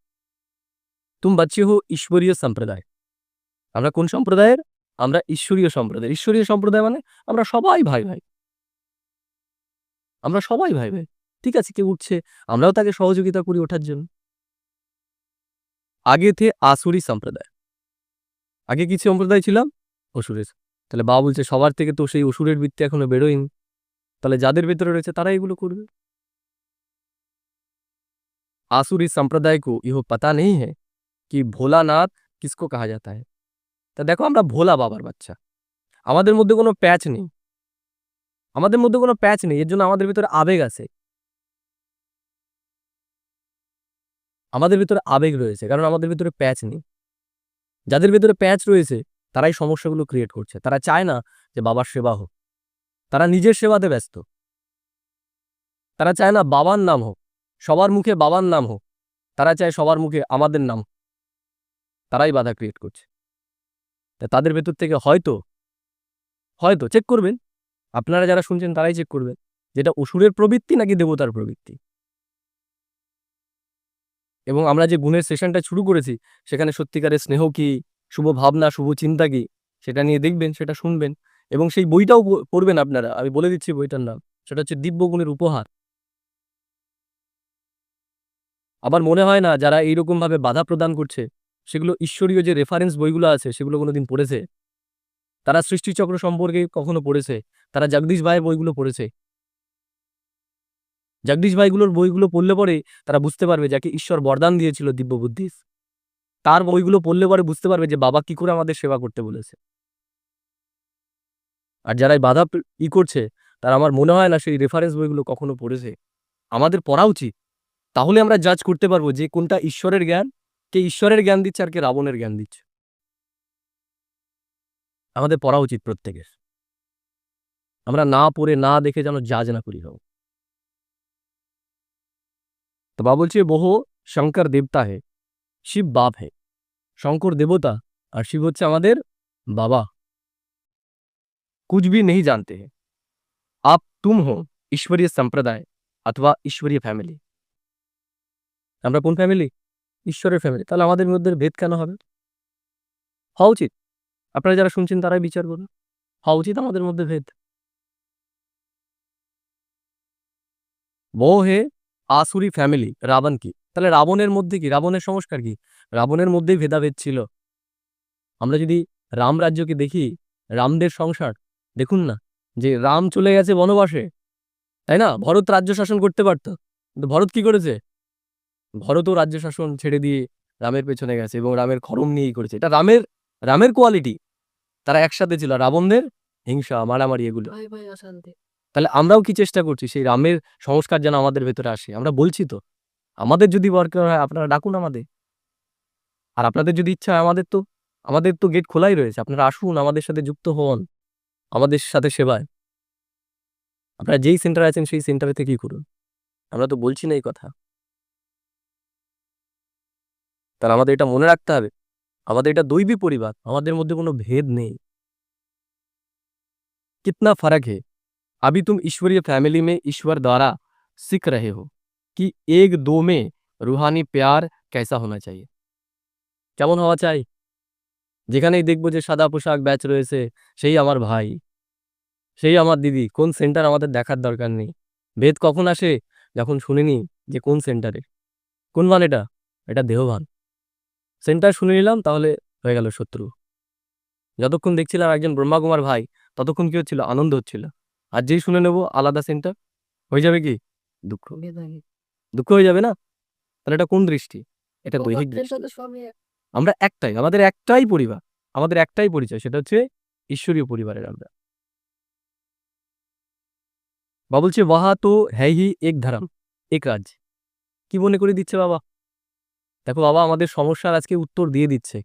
তুম বাচ্চে হো ঈশ্বরীয় সম্প্রদায়। আমরা কোন সম্প্রদায়ের? আমরা ঈশ্বরীয় সম্প্রদায়ের। ঈশ্বরীয় সম্প্রদায় মানে আমরা সবাই ভাই। আমরা সবাই ভাই। ঠিক আছে, কেউ উঠছে, আমরাও তাকে সহযোগিতা করি ওঠার জন্য। আগে আসুরি সম্প্রদায়। আগে কি সম্প্রদায় ছিলাম? অসুরের। তাহলে বাবা বলছে সবার থেকে তো সেই অসুরের বৃত্তি এখনো বেরোয়নি। তাহলে যাদের ভেতরে রয়েছে তারা এগুলো করবে। आसुरी संप्रदाय को यह पता नहीं है कि ভোলানাথ किसको कहा जाता है। তা দেখো আমরা ভোলা বাবার বাচ্চা। আমাদের মধ্যে কোনো প্যাচ নেই। আমাদের মধ্যে কোনো প্যাচ নেই। এর জন্য আমাদের ভিতরে আবেগ আছে। আমাদের ভিতরে আবেগ রয়েছে। কারণ আমাদের ভিতরে প্যাচ নেই। যাদের ভেতরে প্যাচ রয়েছে তারাই সমস্যাগুলো ক্রিয়েট করছে। তারা চায় না যে বাবার সেবা হোক, তারা নিজের সেবাতে ব্যস্ত। তারা চায় না বাবার নাম হোক, সবার মুখে বাবার নাম হোক, তারা চায় সবার মুখে আমাদের নাম। তারাই বাধা ক্রিয়েট করছে। তাদের ভেতর থেকে হয়তো হয়তো চেক করবেন, আপনারা যারা শুনছেন তারাই চেক করবেন যেটা অসুরের প্রবৃত্তি নাকি দেবতার প্রবৃত্তি। এবং আমরা যে গুণের সেশনটা শুরু করেছি সেখানে সত্যিকারের স্নেহ কি, শুভ ভাবনা, শুভ চিন্তা কি, সেটা নিয়ে দেখবেন, সেটা শুনবেন এবং সেই বইটাও পড়বেন আপনারা। আমি বলে দিচ্ছি বইটার নাম, সেটা হচ্ছে দিব্য গুণের উপহার। আমার মনে হয় না যারা এইরকম ভাবে বাধা প্রদান করছে সেগুলো ঈশ্বরীয় যে রেফারেন্স বইগুলো আছে সেগুলো কোনোদিন পড়েছে। তারা সৃষ্টিচক্র সম্পর্কে কখনো পড়েছে? তারা জগদীশ ভাইয়ের বইগুলো পড়েছে? জগদীশ ভাইগুলোর বইগুলো পড়লে পরে তারা বুঝতে পারবে যাকে ঈশ্বর বরদান দিয়েছিল দিব্য বুদ্ধি, তার বইগুলো পড়লে পরে বুঝতে পারবে যে বাবা কি করে আমাদের সেবা করতে বলেছে। আর যারা এই বাধা করছে তারা আমার মনে হয় না সেই রেফারেন্স বইগুলো কখনো পড়েছে। আমাদের পড়া উচিত, তাহলে আমরা জাজ করতে পারবো যে কোনটা ঈশ্বরের জ্ঞান, কে ঈশ্বরের জ্ঞান দিচ্ছে আর কে রাবণের জ্ঞান দিচ্ছে। আমাদের পড়া উচিত প্রত্যেকের। আমরা না পড়ে না দেখে যেন জাজ না করি। হোক তো বাবা বলছে বহু শঙ্কর দেবতা হে, শিব বাপ হে। শঙ্কর দেবতা আর শিব হচ্ছে আমাদের বাবা। कुछ भी नहीं जानते हैं आप, तुम हो ईश्वरीय संप्रदाय अथवा ईश्वरीय फैमिली। আমরা কোন ফ্যামিলি? ঈশ্বরের ফ্যামিলি। তাহলে আমাদের মধ্যে ভেদ কেন হবে? হওয়া উচিত, আপনারা যারা শুনছেন তারাই বিচার করুন, হওয়া উচিত আমাদের মধ্যে ভেদ। वो है আসুরি ফ্যামিলি রাবণ কি। তাহলে রাবণের মধ্যে কি, রাবণের সংস্কার কি? রাবণের মধ্যেই ভেদাভেদ ছিল। আমরা যদি রাম রাজ্যকে দেখি, রামদের সংসার দেখুন না, যে রাম চলে গেছে বনবাসে, তাই না? ভরত রাজ্য শাসন করতে পারত, কিন্তু ভরত কি করেছে? ভরতও রাজ্য শাসন ছেড়ে দিয়ে রামের পেছনে গেছে এবং রামের খড়ম নিয়েই করেছে। এটা রামের রামের কোয়ালিটি। তারা একসাথে ছিল, রাবণদের হিংসা, মারামারি এগুলো। তাহলে আমরাও কি চেষ্টা করছি সেই রামের সংস্কার যেন আমাদের ভেতরে আসে? আমরা বলছি তো, আমাদের যদি দরকার হয় আপনারা ডাকুন আমাদের, আর আপনাদের যদি ইচ্ছা হয় আমাদের তো গেট খোলাই রয়েছে, আপনারা আসুন, আমাদের সাথে যুক্ত হন, আমাদের সাথে সেবায়। আপনারা যেই সেন্টারে আছেন সেই সেন্টারে থেকেই করুন, আমরা তো বলছি না এই কথা। তাহলে আমাদের এটা মনে রাখতে হবে, আমাদের এটা দৈবী পরিবার, আমাদের মধ্যে কোনো ভেদ নেই। कितना फर्क है, अभी तुम ईश्वरीय फैमिली में ईश्वर द्वारा सीख रहे हो कि एक दो में रूहानी प्यार कैसा होना चाहिए। কেমন হওয়া চাই? যেখানেই দেখবো যে সাদা পোশাক ব্যাচ রয়েছে, সেই আমার ভাই, সেই আমার দিদি। কোন সেন্টার আমাদের দেখার দরকার নেই। ভেদ কখন আসে? যখন শুনিনি যে কোন সেন্টারে। কোন ভান এটা? এটা দেহভান। সেন্টার শুনে নিলাম তাহলে হয়ে গেল শত্রু। যতক্ষণ দেখছিলাম একজন ব্রহ্মাকুমার ভাই, ততক্ষণ কি হচ্ছিল? আনন্দ হচ্ছিল। আর যেই শুনে নেব আলাদা সেন্টার, হয়ে যাবে কি? দুঃখ। দুঃখ হয়ে যাবে না? তাহলে এটা কোন দৃষ্টি? এটা দৈহিক দৃষ্টি। আমরা একটাই, আমাদের একটাই পরিবার, আমাদের একটাই পরিচয়, সেটা হচ্ছে ঈশ্বরীয় পরিবারের আমরা। বাবা বলছে ওয়াহা তো হ্যাঁ হি এক ধর্ম এক রাজ। কি মনে করে দিচ্ছে বাবা? দেখো বাবা আমাদের সমস্যার আজকে উত্তর দিয়ে দিচ্ছে।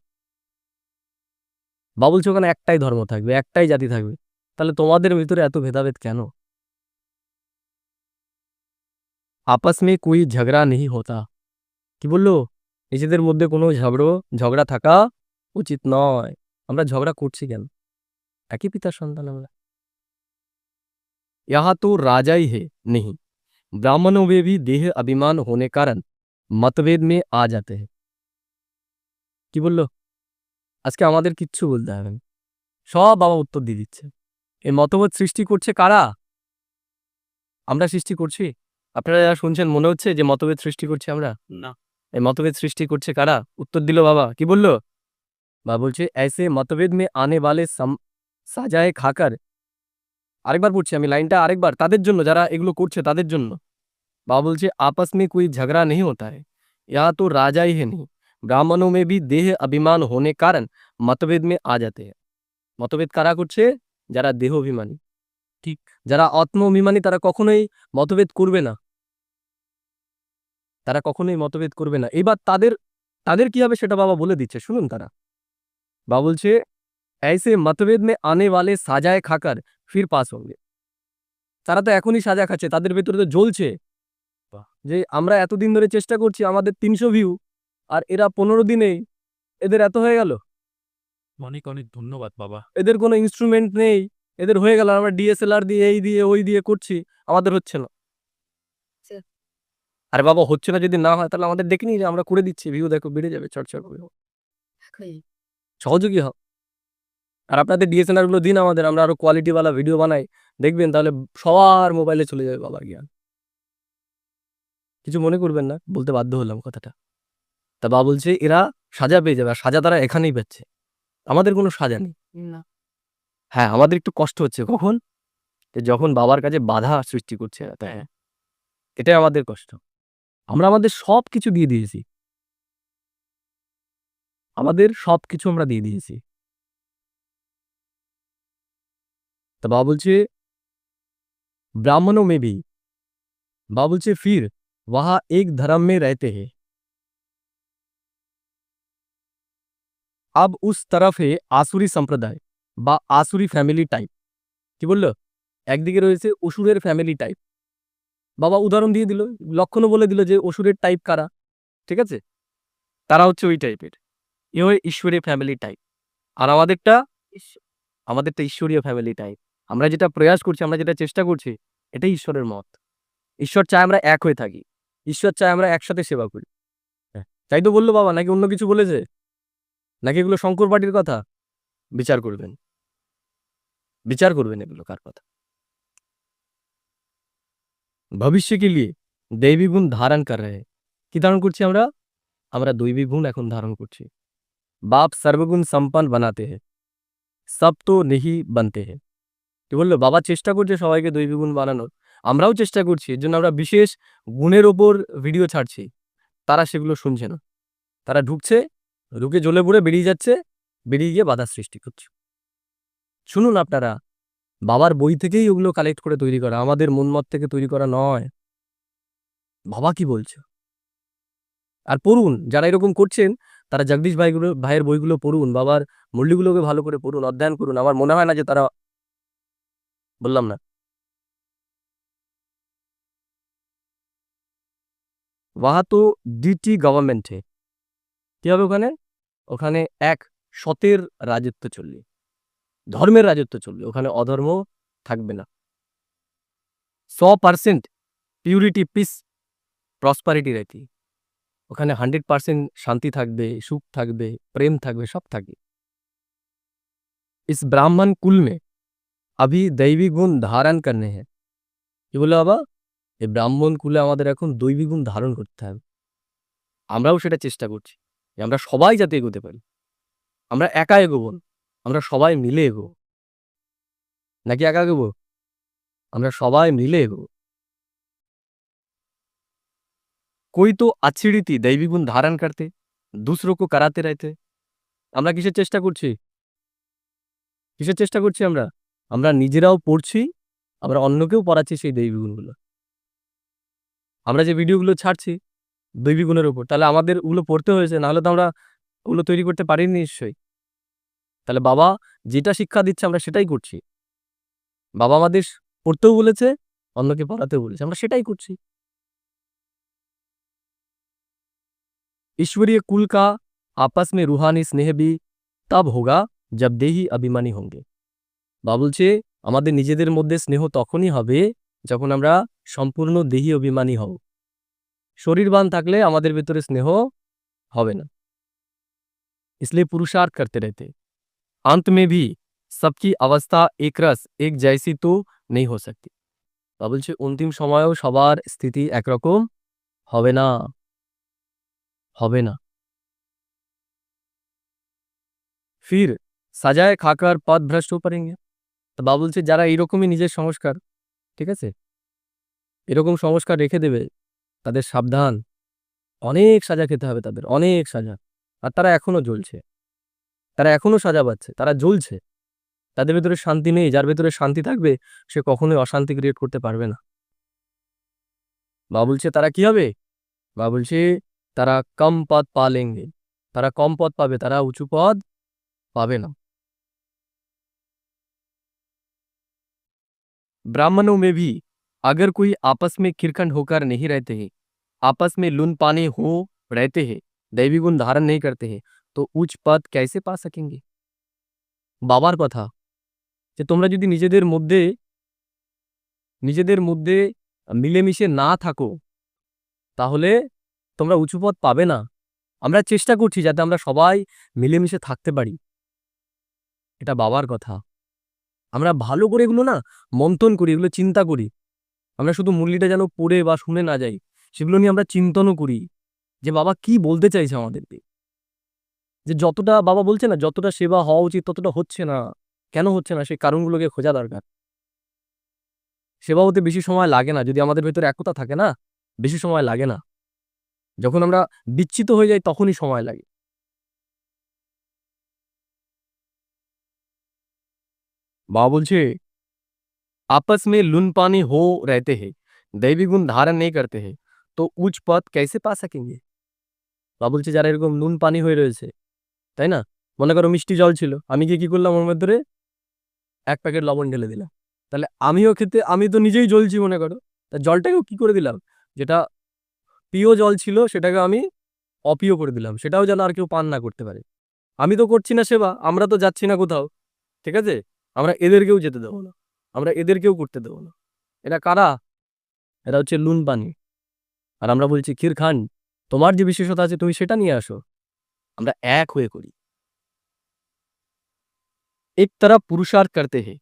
বাবা বলছে ওখানে একটাই ধর্ম থাকবে, একটাই জাতি থাকবে। তাহলে তোমাদের ভিতরে এত ভেদাভেদ কেন? আপস মে কোই ঝগড়া নেই হতা। কি বললো? নিজেদের মধ্যে কোনো ঝগড়া থাকা উচিত নয়। আমরা ঝগড়া করছি কেন? একই পিতার সন্তান আমরা। यहाँ तो राजा ही है नहीं, ब्राह्मणों में भी देह अभिमान होने कारण मतभेद में आ जाते हैं। কি বললো? আজকে আমাদের কিচ্ছু বলতে হবে না, সব বাবা উত্তর দিয়ে দিচ্ছে। এই মতভেদ সৃষ্টি করছে কারা? আমরা সৃষ্টি করছি? আপনারা যারা শুনছেন মনে হচ্ছে যে মতভেদ সৃষ্টি করছি আমরা? না। এই মতভেদ সৃষ্টি করছে কারা? উত্তর দিল বাবা। কি বললো? বাবা বলছে ऐसे मतभेद में आने वाले সাজায়ে খাকার। আরেকবার পড়ছি আমি লাইনটা আরেকবার, তাদের জন্য যারা এগুলো করছে তাদের জন্য। बाबा बोलছে आपस में कोई झगड़ा नहीं होता है, यहाँ तो राजा ही है नहीं, ब्राह्मणों में भी देह अभिमान होने कारण मतभेद में आ जाते हैं। মতভেদ কারা করছে? যারা দেহ অভিমানী। ঠিক, যারা আত্ম অভিমানী তারা কখনোই মতভেদ করবে না, তারা কখনোই মতভেদ করবে না। এবার তাদের তাদের কি হবে সেটা বাবা বলে দিচ্ছে, শুনুন। তারা বা বলছে ऐसे मतभेद में आने वाले साजाए खाकर फिर पास होंगे। তারা তো এখনই সাজা খাচ্ছে, তাদের ভেতরে তো জ্বলছে যে আমরা এতদিন ধরে চেষ্টা করছি, আমাদের 300 ভিউ, আর এরা 15 দিনেই এদের এত হয়ে গেল, অনেক অনেক ধন্যবাদ বাবা। এদের কোনো ইনস্ট্রুমেন্ট নেই, এদের হয়ে গেল, আমরা ডিএসএলআর দিয়ে এই দিয়ে ওই দিয়ে করছি, আমাদের হচ্ছে না। আরে বাবা, হচ্ছে না যদি না হয় তাহলে আমাদের দেখে নিই যে আমরা করে দিচ্ছি, ভিউ দেখো বেড়ে যাবে, চর্চা করবে, সহযোগী হও। আর আপনাদের ডিএসএলআর গুলো দিন আমাদের, আমরা আরো কোয়ালিটিওয়ালা ভিডিও বানাই, দেখবেন তাহলে সবার মোবাইলে চলে যাবে বাবার জ্ঞান। কিছু মনে করবেন না, বলতে বাধ্য হলাম কথাটা। তা বাবা বলছে এরা সাজা পেয়ে যাবে, আর সাজা তারা এখানেই পাচ্ছে, আমাদের কোনো সাজা নেই। হ্যাঁ, আমাদের একটু কষ্ট হচ্ছে কখন, যে যখন বাবার কাছে বাধা সৃষ্টি করছে এরা, তাই এটাই আমাদের কষ্ট। আমরা আমাদের সবকিছু দিয়ে দিয়েছি, আমাদের সবকিছু আমরা দিয়ে দিয়েছি। তা বাবা বলছে ब्राह्मणों में भी, बाबा बोलছে फिर वहां एक धर्म में रहते हैं, अब उस तरफ है आसुरी संप्रदाय বা আসুরি ফ্যামিলি টাইপ। কি বললো? একদিকে রয়েছে অসুরের ফ্যামিলি টাইপ। বাবা উদাহরণ দিয়ে দিল, লক্ষণও বলে দিল যে অসুরের টাইপ কারা, ঠিক আছে? তারা হচ্ছে ওই টাইপের, এ হয় ঈশ্বরীয় ফ্যামিলি টাইপ। আর আমাদেরটা ঈশ্বরীয় ফ্যামিলি টাইপ। আমরা যেটা প্রয়াস করছি, আমরা যেটা চেষ্টা করছি, এটাই ঈশ্বরের মত। ঈশ্বর চায় আমরা এক হয়ে থাকি, ঈশ্বর চায় আমরা একসাথে সেবা করি। তাই তো বললো বাবা, নাকি অন্য কিছু বলেছে, নাকি এগুলো শঙ্কর পার্টির কথা? বিচার করবেন, বিচার করবেন এগুলো কার কথা। ভবিষ্য के लिए दैवी गुण धारण कर रहे हैं। কি ধারণ করছি আমরা? আমরা দৈবিক গুণ এখন ধারণ করছি। বাপ সর্বগুণ সম্পন্ন বানাতে हैं, সব তো नहीं बनते हैं। কি বললো? বাবা চেষ্টা করছে সবাইকে দৈবিক গুণ বানানোর, আমরাও চেষ্টা করছি, এর জন্য আমরা বিশেষ গুণের ওপর ভিডিও ছাড়ছি। তারা সেগুলো শুনছে না, তারা ঢুকছে, ঢুকে জ্বলে পুড়ে বেরিয়ে যাচ্ছে, বেরিয়ে গিয়ে বাধা সৃষ্টি করছে। শুনুন আপনারা, বাবার বই থেকেই ওগুলো কালেক্ট করে তৈরি করা, আমাদের মন মত থেকে তৈরি করা নয়। বাবা কি বলছে আর পড়ুন, যারা এরকম করছেন তারা জগদীশ ভাইয়ের বইগুলো পড়ুন, বাবার মুরলিগুলোকে ভালো করে পড়ুন, অধ্যয়ন করুন। আমার মনে হয় না যে তারা, বললাম না, ওয়াহা তো ডিটি গভর্নমেন্ট হে। কি হবে ওখানে? ওখানে এক সতের রাজত্ব চলবে, ধর্মের রাজত্ব চলবে, ওখানে অধর্ম থাকবে না। 100% পিউরিটি, পিস, প্রসপারিটি रहती, ওখানে 100% শান্তি থাকবে, সুখ থাকবে, প্রেম থাকবে, সব থাকবে। इस ब्राह्मण कुल में अभी दैवी गुण ধারণ करने हैं। কি বললো বাবা? এই ব্রাহ্মণ কুলে আমাদের এখন দৈবিক গুণ ধারণ করতে হবে। আমরাও সেটা চেষ্টা করছি, যে আমরা সবাই যাতে এগোতে পারি। আমরা একা এগোবো না, আমরা সবাই মিলে এগোবো। নাকি একা এগোবো? আমরা সবাই মিলে এগোবো। कोई तो अच्छी रीति दैवी गुण धारण करते, दूसरों को कराते रहते। আমরা কিসের চেষ্টা করছি? কিসের চেষ্টা করছি আমরা? আমরা নিজেরাও পড়ছি, আমরা অন্যকেও পড়াচ্ছি সেই দৈবিক গুণগুলো। আমরা যে ভিডিওগুলো ছাড়ছি দৈবিক গুণের উপর, তাহলে আমাদের ওগুলো পড়তে হয়েছে, নাহলে তো আমরা ওগুলো তৈরি করতে পারিনি নিশ্চয়ই। তাহলে বাবা যেটা শিক্ষা দিচ্ছে আমরা সেটাই করছি। বাবা আমাদের পড়তেও বলেছে, অন্যকে পড়াতেও বলেছে, আমরা সেটাই করছি। ईश्वरीय कुल का आपस में रूहानी स्नेह भी तब होगा जब देही अभिमानी होंगे। বাবা বলছে আমাদের নিজেদের মধ্যে স্নেহ তখনই হবে যখন আমরা সম্পূর্ণ দেহি অভিমানী হব। শরীরবান থাকলে আমাদের ভেতরে স্নেহ হবে না। इसलिए पुरुषार्थ करते रहते, अंत में भी सबकी अवस्था एक रस एक जैसी तो नहीं हो सकती। বাবা বলছে অন্তিম সময়েও সবার স্থিতি একরকম হবে না, হবে না। फिर সাজায় খাকার পথ ভ্রষ্ট পড়েঙ্গে। তো বাবা বলছে যারা এইরকমই নিজের সংস্কার, ঠিক আছে, এরকম সংস্কার রেখে দেবে, তাদের সাবধান, অনেক সাজা খেতে হবে তাদের, অনেক সাজা। আর তারা এখনো জ্বলছে, তারা এখনো সাজা পাচ্ছে, তারা জ্বলছে, তাদের ভেতরে শান্তি নেই। যার ভেতরে শান্তি থাকবে সে কখনোই অশান্তি ক্রিয়েট করতে পারবে না। বাবা বলছে তারা কি হবে? বাবা বলছে তারা কম পদ পা লেঙ্গে, তারা কম পদ পাবে, তারা উঁচু পদ পাবে না। ब्राह्मणों में भी अगर कोई आपस में खिरखंड होकर नहीं रहते हैं, आपस में लून पानी हो रहते हैं, दैवी गुण धारण नहीं करते हैं, तो उच्च पद कैसे पा सकेंगे? বাবার কথা যে তোমরা যদি নিজেদের মধ্যে মিলেমিশে না থাকো তাহলে তোমরা উঁচু পদ পাবে না। আমরা চেষ্টা করছি যাতে আমরা সবাই মিলেমিশে থাকতে পারি। এটা বাবার কথা। আমরা ভালো করে এগুলো না মন্থন করি, এগুলো চিন্তা করি। আমরা শুধু মুরলিটা যেন পড়ে বা শুনে না যাই, সেগুলো নিয়ে আমরা চিন্তনও করি যে বাবা কি বলতে চাইছে আমাদেরকে। যে যতটা বাবা বলছে না যতটা সেবা হওয়া উচিত ততটা হচ্ছে না, কেন হচ্ছে না সেই কারণগুলোকে খোঁজা দরকার। সেবা হতে বেশি সময় লাগে না, যদি আমাদের ভেতরে একতা থাকে না বেশি সময় লাগে না। যখন আমরা বিচ্যুত হয়ে যাই তখনই সময় লাগে। বাবা বলছে आपस में लून पानी हो रहते हैं, दैवी गुण धारण नहीं करते हैं, तो उच्च पद कैसे पा सकेंगे? বাবা বলছে যারা এরকম নুন পানি হয়ে রয়েছে, তাই না? মনে করো মিষ্টি জল ছিল, আমি গিয়ে কি করলাম ওর মধ্যে 1 প্যাকেট লবণ ঢেলে দিলাম। তাহলে আমি তো নিজেই জ্বলছি মনে করো। তা জলটাকেও কি করে দিলাম? যেটা প্রিয় জল ছিল সেটাকে আমি অপ্রিয় করে দিলাম। সেটাও যেন আর কেউ পান না করতে পারে। আমি তো করছি না সেবা, আমরা তো যাচ্ছি না কোথাও। ঠিক আছে? আমরা এদেরকেও যেতে দেব না। আমরা এদেরকেও করতে দেব না। এরা কারা? এরা হচ্ছে নুন পানি। আর আমরা বলছি ক্ষীরখান্ড, তোমার যে বিশেষতা আছে তুমি সেটা নিয়ে আসো। আমরা এক হয়ে করি। एक तरफ पुरुषार्थ करते हैं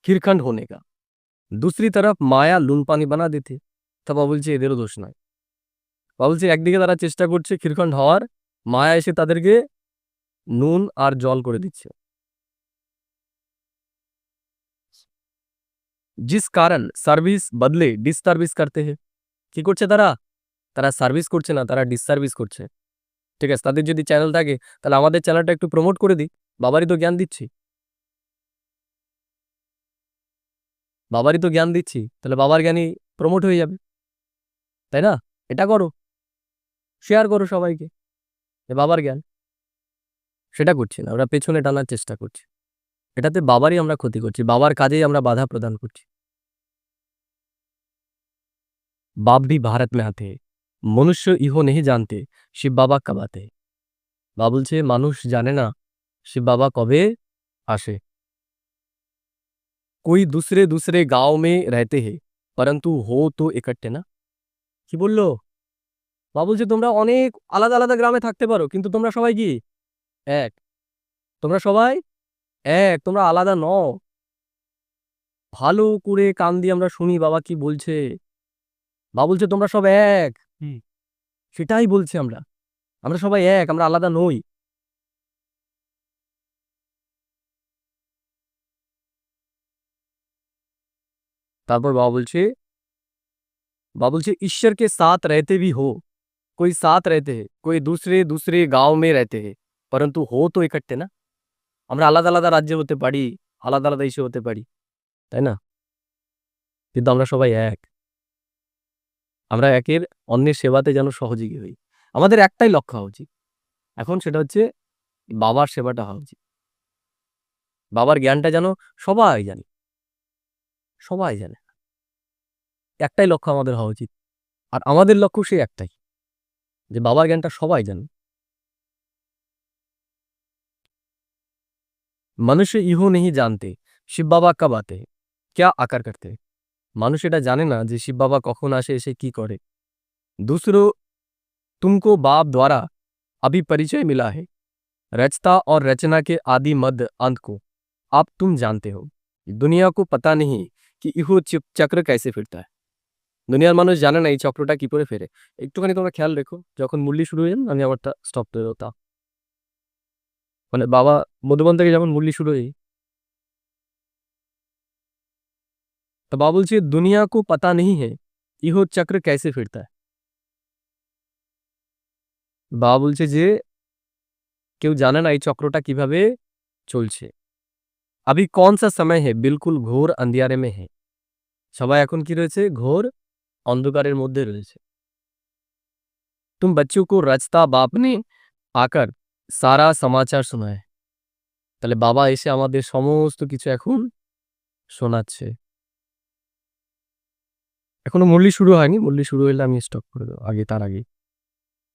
खीरखंड होने का, दूसरी तरफ মায়া লুন পানি বানা দিতে। তা বাবা বলছে এদেরও দোষ নয়। বাবা বলছে একদিকে তারা চেষ্টা করছে ক্ষীরখণ্ড হওয়ার, মায়া এসে তাদেরকে নুন আর জল করে দিচ্ছে। जिस कारण সার্ভিস বদলে ডিসসার্ভিস করতে হে। কি করছে তারা? তারা সার্ভিস করছে না, তারা ডিসসার্ভিস করছে। ঠিক আছে, তাদের যদি চ্যানেল থাকে তাহলে আমাদের চ্যানেলটা একটু প্রমোট করে দিই। বাবারই তো জ্ঞান দিচ্ছি, তাহলে বাবার জ্ঞানই প্রমোট হয়ে যাবে, তাই না? এটা করো, শেয়ার করো সবাইকে যে বাবার জ্ঞান। সেটা করছি না, ওরা পেছনে টানার চেষ্টা করছি। এটাতে বাবারই আমরা ক্ষতি করছি, বাবার কাজেই আমরা বাধা প্রদান করছি। बाप भी भारत में आते हैं, মনুষ্য ইহো নেই জানতে শিব বাবা কব আতে। বাবা বলছে মানুষ জানে না শিব বাবা কবে আসে। कोई दूसरे दूसरे गांव में रहते हैं परंतु हो तो इकट्ठे ना। কি বললো? বাবা বলছে তোমরা অনেক আলাদা আলাদা গ্রামে থাকতে পারো কিন্তু তোমরা সবাই কি এক? তোমরা সবাই এক, তোমরা আলাদা নও। ভালো করে কান দিয়ে আমরা শুনি বাবা কি বলছে। বাবা বলছে তোমরা সব এক। সেটাই বলছি আমরা, আমরা সবাই এক, আমরা আলাদা নই। তারপর बाबा बोलছে ईश्वर के साथ रहते भी हो, कोई साथ रहते हैं, कोई दूसरे दूसरे गांव में रहते हैं, परंतु हो तो इकट्ठे ना। আমরা আলাদা আলাদা রাজ্যে হতে পারি, আলাদা আলাদা দেশে হতে পারি, তাই না? কিন্তু আমরা সবাই এক। আমরা একের অন্যের সেবাতে যেন সহযোগী হই। আমাদের একটাই লক্ষ্য হওয়া উচিত এখন, সেটা হচ্ছে বাবার সেবাটা হওয়া উচিত। বাবার জ্ঞানটা যেন সবাই জানে, সবাই জানে। একটাই লক্ষ্য আমাদের হওয়া উচিত। আর আমাদের লক্ষ্য সেই একটাই, যে বাবার জ্ঞানটা সবাই জানে। মনুষ্য ইহো নেই জানতে শিব বাবা কব আতে हैं, क्या आकर करते हैं। মানুষ এটা জানে না যে শিব বাবা কখন আসে, এসে কি করে। दूसरों तुमको बाप द्वारा अभी परिचय मिला है, रचता और रचना के आदि मध्य अंत को अब तुम जानते हो। दुनिया को पता नहीं कि इहो चक्र कैसे फिरता है। দুনিয়ার মানুষ জানে না এই চক্রটা কি করে ফেরে। একটুখানি তোমরা খেয়াল রেখো, যখন মুরলি শুরু হয়ে যান আমি আমারটা স্টপ করে দেবো। মানে বাবা মধুবন থেকে যখন মুরলি শুরু হয়ে, তো বাবা বলছে দুনিয়া কো পাতা নেই হে ইহো চক্র कैसे फिरता है। বাবা বলছে যে কেউ জানে না এই চক্রটা কিভাবে চলছে। अभी कौन सा समय है बिल्कुल घोर अंधियारे में है। সবাই এখন কি রয়েছে? ঘোর অন্ধকারের মধ্যে রয়েছে। तुम बच्चों को रचता बाप ने आकर सारा समाचार सुनाए। তাহলে বাবা এসে আমাদের সমস্ত কিছু এখন শোনাচ্ছে। এখনো মুরলি শুরু হয়নি, মুরলি শুরু হলে আমি স্টপ করে দেবো তার আগে।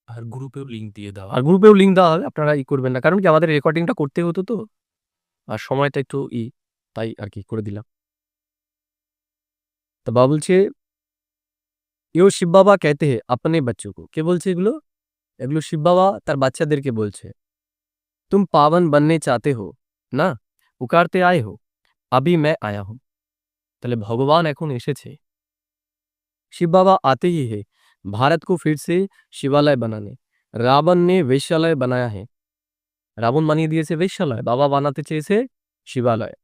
আর গ্রুপেও লিঙ্ক দিয়ে দাও। আর গ্রুপেও লিঙ্ক দেওয়া হবে, আপনারা করবেন না, কারণ কি আমাদের রেকর্ডিংটা করতে হতো তো, আর সময়টা একটু তাই আর কি করে দিলাম। তো বাবা বলছে ইও শিব বাবা कहते हैं अपने बच्चों को, কে বলছে এগুলো? এগুলো শিব বাবা তার বাচ্চাদেরকে বলছে। तुम पावन बनने चाहते हो না, पुकारते आए हो, अभी मैं आया हूं। তাহলে ভগবান এখন এসেছে। शिव बाबा आते ही है भारत को फिर से शिवालय बनाने। रावण ने वेश्यालय बनाया है, রাবণ বানিয়ে দিয়েছে বেশ্যালয়, বাবা বানাতে চেয়েছে শিবালয়।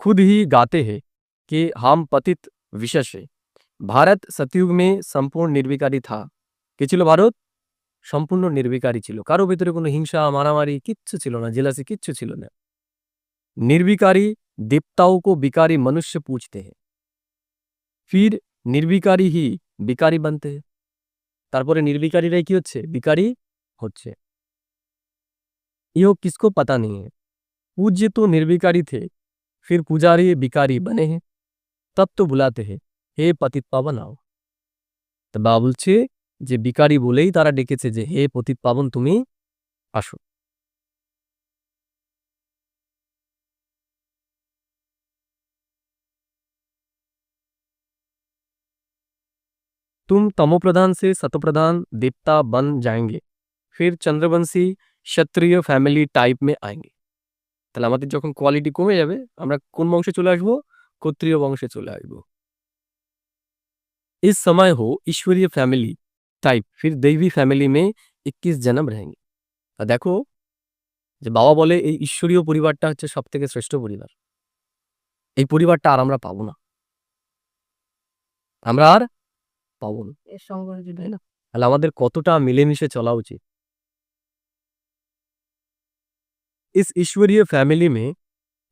खुद ही गाते हैं कि हम पतित विशेष है। भारत सतयुग में সম্পূর্ণ নির্বিকারী था। কে ছিল ভারত? সম্পূর্ণ নির্বিকারী ছিল, কারো ভিতরে কোনো হিংসা মারামারি কিচ্ছু ছিল না, জেলাসি কিচ্ছু ছিল না। निर्विकारी देवताओं को विकारी मनुष्य पूजते हैं, फिर निर्विकारी ही विकारी बनते हैं। তারপরে নির্বিকারীরাই কি হচ্ছে? বিকারী হচ্ছে। ইहो किसको पता नहीं है, पूज्य तो निर्विकारी थे, फिर पुजारी विकारी बने हैं, तब तो बुलाते हैं হে পতিত পাবন আও। তো বাবা বলছে যে বিকারী বলেই তারা ডেকেছে যে হে পতিত পাবন তুমি আসো। तुम तमोप्रधान से सतोप्रधान देवता बन जाएंगे, फिर चंद्रवंशी क्षत्रिय फैमिली टाइप में आएंगे। তাহলে আমাদের যখন কোয়ালিটি কমে যাবে আমরা কোন বংশে চলে আসবো? ক্ষত্রিয় বংশে চলে আসবো। इस समय हो ईश्वरीय फैमिली टाइप, फिर दैवी फैमिली में 21 जन्म रहेंगे। আর দেখো যে বাবা বলে এই ঈশ্বরীয় পরিবারটা হচ্ছে সব থেকে শ্রেষ্ঠ পরিবার, এই পরিবারটা আর আমরা পাবো না, আমরা আর পাবো না এর সঙ্গে, তাই না? তাহলে আমাদের কতটা মিলেমিশে চলা উচিত। इस ईश्वरीय फैमिली में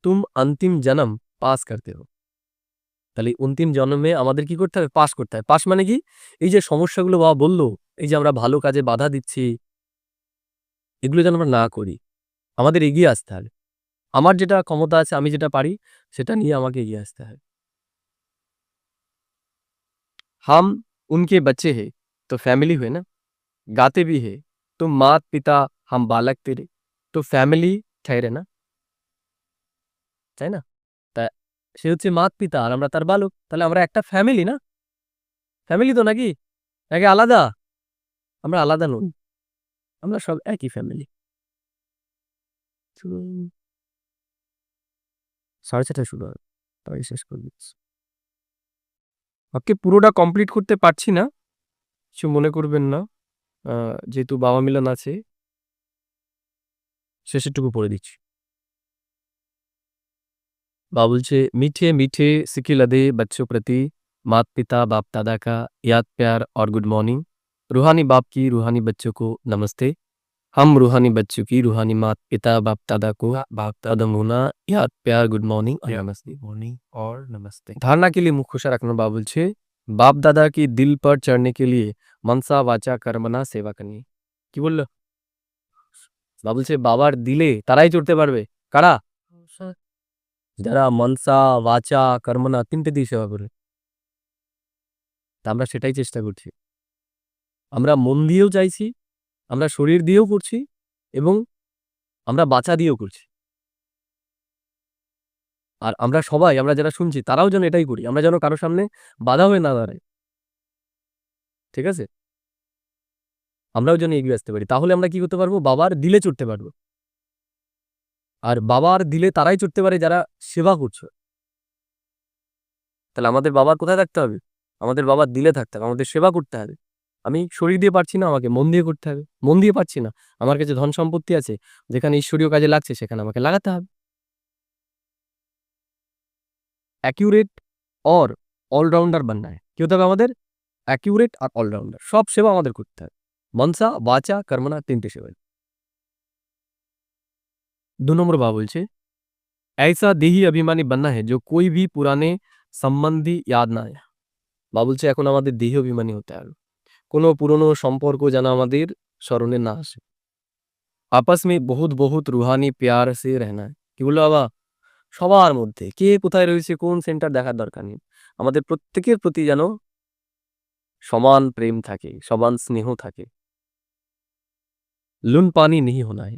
तुम अंतिम जन्म पास करते हो। তাহলে অন্তিম জন্মে আমাদের কি করতে হবে? পাস করতে হবে। পাস মানে কি? এই যে সমস্যাগুলো বাবা বললো, এই যে আমরা ভালো কাজে বাধা দিচ্ছি, এগুলো যেন আমরা না করি, আমাদের এগিয়ে আসতে হবে। আমার যেটা ক্ষমতা আছে, আমি যেটা পারি, সেটা নিয়ে আমাকে এগিয়ে আসতে হবে। हम उनके बच्चे हैं तो फैमिली हुए ना, गाते भी है तुम मात पिता हम बालक तेरे, তো ফ্যামিলি ঠেরে না, তাই না? তা সে হচ্ছে মাত পিতা আর আমরা তার বালক, তাহলে আমরা একটা ফ্যামিলি না? ফ্যামিলি তো নাকি? নাকি আলাদা? আমরা আলাদা নই, আমরা সব একই ফ্যামিলি। 4:30 শুরু হয়, তাই শেষ করে দিচ্ছি। ওকে, পুরোটা কমপ্লিট করতে পারছি না, কিছু মনে করবেন না, যেহেতু বাবা মিলন আছে শেষেরটুকু পড়ে দিচ্ছি। बाबा बोलছে मीठे मीठे सिक्के लदे बच्चों प्रति माता पिता बाप दादा का याद प्यार और गुड मॉर्निंग। रूहानी बाप की रूहानी बच्चों को नमस्ते। हम रूहानी बच्चों की रूहानी माता पिता बाप दादा को बाप दादा मुना याद प्यार गुड मॉर्निंग और नमस्ते। मॉर्निंग और नमस्ते। धारणा के लिए मुख खुशा रखना। बाबा बोलছে बाप दादा की दिल पर चढ़ने के लिए मनसा वाचा कर्मना सेवा करनी। কি বললো? বাবা বলছে বাবার দিলে তারাই চড়তে পারবে, কারা? যারা মনসা বাচা কর্মনা তিনটে দিয়ে সেবা করে। তা আমরা সেটাই চেষ্টা করছি, আমরা মন দিয়েও চাইছি, আমরা শরীর দিয়েও করছি, এবং আমরা বাচা দিয়েও করছি। আর আমরা সবাই, আমরা যারা শুনছি তারাও যেন এটাই করি, আমরা যেন কারো সামনে বাধা হয়ে না দাঁড়াই, ঠিক আছে? আমরাও যেন এগিয়ে আসতে পারি, তাহলে আমরা কি করতে পারবো? বাবার দিলে চড়তে পারবো। আর বাবার দিলে তারাই চড়তে পারে যারা সেবা করছে। তাহলে আমাদের বাবার কোথায় থাকতে হবে? আমাদের বাবার দিলে থাকতে হবে, আমাদের সেবা করতে হবে। আমি শরীর দিয়ে পারছি না, আমাকে মন দিয়ে করতে হবে। মন দিয়ে পারছি না, আমার কাছে ধন সম্পত্তি আছে, যেখানে ঈশ্বরীয় কাজে লাগছে সেখানে আমাকে লাগাতে হবে। অ্যাকিউরেট और অলরাউন্ডার बनना है। কি হতে হবে আমাদের? অ্যাকিউরেট আর অলরাউন্ডার, সব সেবা আমাদের করতে হবে। মনসা বাচা কর্মনা তিনটে সেবা। 2 নম্বর বাবা বলছে ऐसा देही अभिमानी बनना है जो कोई भी पुराने संबंधी याद ना आए। বাবা বলছে এখন আমাদের দেহি অভিমানী হতে হবে, কোনো পুরনো সম্পর্ক যেন আমাদের স্মরণে না আসে। आपस में बहुत बहुत रूहानी प्यार से रहना है। কি বললো বাবা? সবার মধ্যে কে কোথায় রয়েছে কোন সেন্টার দেখার দরকার নেই। আমাদের প্রত্যেকের প্রতি যেন সমান প্রেম থাকে, সমান স্নেহ থাকে। নুন পানি নেই হোনা है।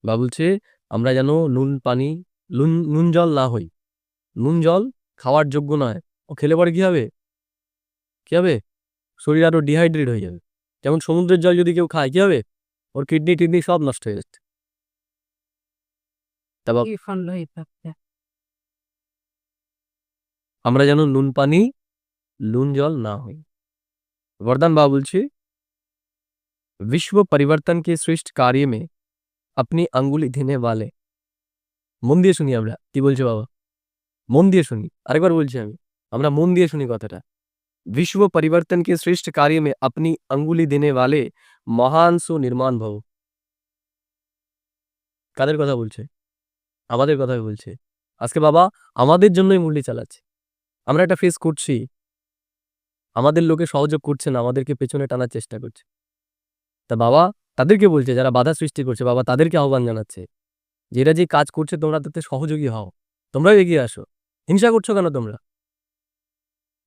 বা বলছে আমরা যেন নুন জল না হই। নুন জল খাওয়ার যোগ্য নয়। ও খেলে পরে কি হবে? কি হবে? শরীর আরো ডিহাইড্রেট হয়ে যাবে। যেমন সমুদ্রের জল যদি কেউ খায় কি হবে? ওর কিডনি সব নষ্ট হয়ে যাচ্ছে। তারপর আমরা যেন নুন জল না হই। वरदान बाबा বলছে विश्व परिवर्तन के श्रेष्ठ कार्य में अपनी अंगुली देने वाले মন দিয়ে শুনি আমরা কি বলছে বাবা মন দিয়ে শুনি আরেকবার বলছি আমরা মন দিয়ে শুনি কথাটা विश्व परिवर्तन के श्रेष्ठ कार्य में अपनी अंगुली देने वाले महान सो निर्माण भव কাদের কথা বলছে আমাদের কথাই বলছে আজকে বাবা আমাদের জন্যই মুরলি চালাচ্ছে আমরা একটা ফেস করছি আমাদের লোকে সহযোগ করছে না আমাদেরকে পেছনে টানার চেষ্টা করছে তা বাবা তাদেরকে বলছে যারা বাধা সৃষ্টি করছে বাবা তাদেরকে আহ্বান জানাচ্ছে যেটা যে কাজ করছে তোমরা তাতে সহযোগী হও তোমরাও এগিয়ে আসো হিংসা করছো কেন তোমরা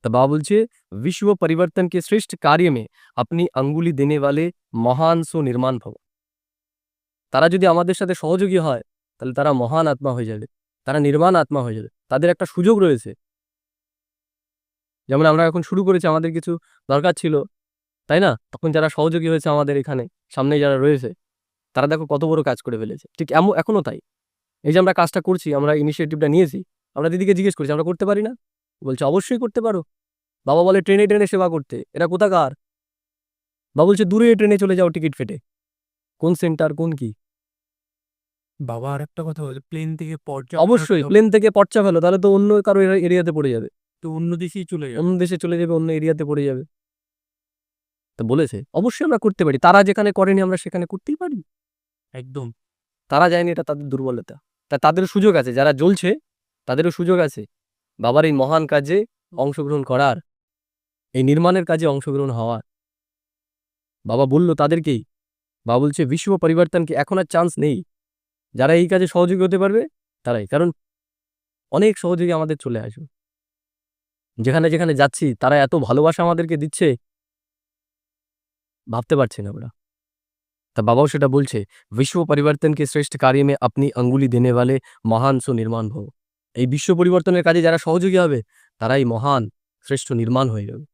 তা বাবা বলছে विश्व परिवर्तन के श्रेष्ठ कार्य में अपनी अंगुली देने वाले महान सो निर्माण भव তারা যদি আমাদের সাথে সহযোগী হয় তাহলে তারা মহান আত্মা হয়ে যাবে তারা নির্মাণ আত্মা হয়ে যাবে তাদের একটা সুযোগ রয়েছে যেমন আমরা এখন শুরু করেছি আমাদের কিছু দরকার ছিল তাই না তখন যারা সহযোগী হয়েছে আমাদের এখানে সামনে যারা রয়েছে তারা দেখো কত বড় কাজ করে ফেলেছে ঠিক এখনো তাই এই যে আমরা কাজটা করছি আমরা ইনিশিয়েটিভটা নিয়েছি আমরা দিদিকে জিজ্ঞেস করছি আমরা করতে পারি না বলছে অবশ্যই করতে পারো বাবা বলে ট্রেনে ট্রেনে সেবা করতে এরা কোথাকার বাবা বলছে দূরে ট্রেনে চলে যাও টিকিট ফেটে কোন সেন্টার কোন কি বাবা আর একটা কথা বলে প্লেন থেকে পর্যা অবশ্যই প্লেন থেকে পর্চা ফেলো তাহলে তো অন্য কারো এরিয়াতে পড়ে যাবে তো অন্য দেশেই চলে যাবে অন্য দেশে চলে যাবে অন্য এরিয়াতে পড়ে যাবে তো বলেছে অবশ্যই আমরা করতে পারি তারা যেখানে করেনি আমরা সেখানে করতেই পারি একদম তারা যায়নি এটা তাদের দুর্বলতা তা তাদের সুযোগ আছে যারা জ্বলছে তাদেরও সুযোগ আছে বাবার এই মহান কাজে অংশগ্রহণ করার এই নির্মাণের কাজে অংশগ্রহণ হওয়ার বাবা বলল তাদেরকেই বাবা বলছে বিশ্ব পরিবর্তনকে এখন আর চান্স নেই যারা এই কাজে সহযোগী হতে পারবে তারাই কারণ অনেক সহযোগী আমাদের চলে আসবে যেখানে যেখানে যাচ্ছি তারা এত ভালোবাসা আমাদেরকে দিচ্ছে ভাবতে পারছি না আমরা তা বাবাও সেটা বলছে विश्व परिवर्तन के श्रेष्ठ कार्य में अपनी अंगुली देने वाले महान सो निर्माण भव এই বিশ্ব পরিবর্তনের কাজে যারা সহযোগী হবে তারাই মহান শ্রেষ্ঠ নির্মাণ হয়ে যাবে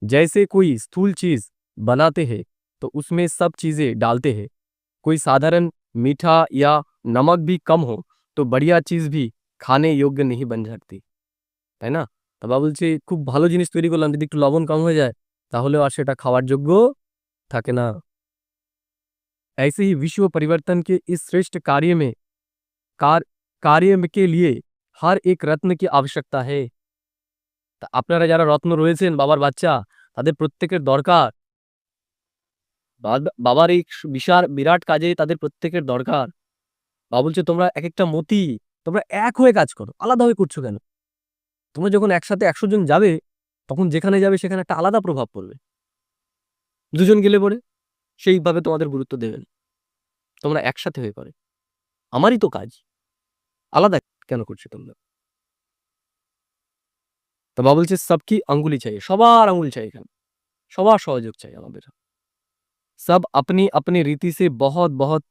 जैसे कोई स्थूल चीज बनाते हैं तो उसमें सब चीजें डालते हैं कोई साधारण मीठा या नमक भी कम हो तो बढ़िया चीज भी खाने योग्य नहीं बन सकती তাই না তা বাবা বলছে খুব ভালো জিনিস তৈরি করলাম যদি একটু লবণ কম হয়ে যায় তাহলেও আর সেটা খাওয়ার যোগ্য থাকে না ऐसे ही विश्व परिवर्तन के इस श्रेष्ठ कार्य के लिए हर एक रत्न की आवश्यकता है তা আপনারা যারা রত্ন রয়েছেন বাবার বাচ্চা তাদের প্রত্যেকের দরকার বাবার এই বিরাট কাজে তাদের প্রত্যেকের দরকার বাবা বলছে তোমরা এক একটা মতি তোমরা এক হয়ে কাজ করো আলাদা হয়ে করছো কেন তোমরা যখন একসাথে 100 জন যাবে তখন যেখানে যাবে সেখানে একটা আলাদা প্রভাব পড়বে দুজন গেলে পরে সেইভাবে তোমাদের গুরুত্ব দেবেন তোমরা একসাথে হয়ে করে আমারই তো কাজ আলাদা কেন করছো তোমরা তো বাবা বলছে সবকি আঙ্গুলি চাই সবার আঙ্গুল চাই এখানে সবার সহযোগ চাই আমাদের सब अपनी अपनी रीति से बहुत बहुत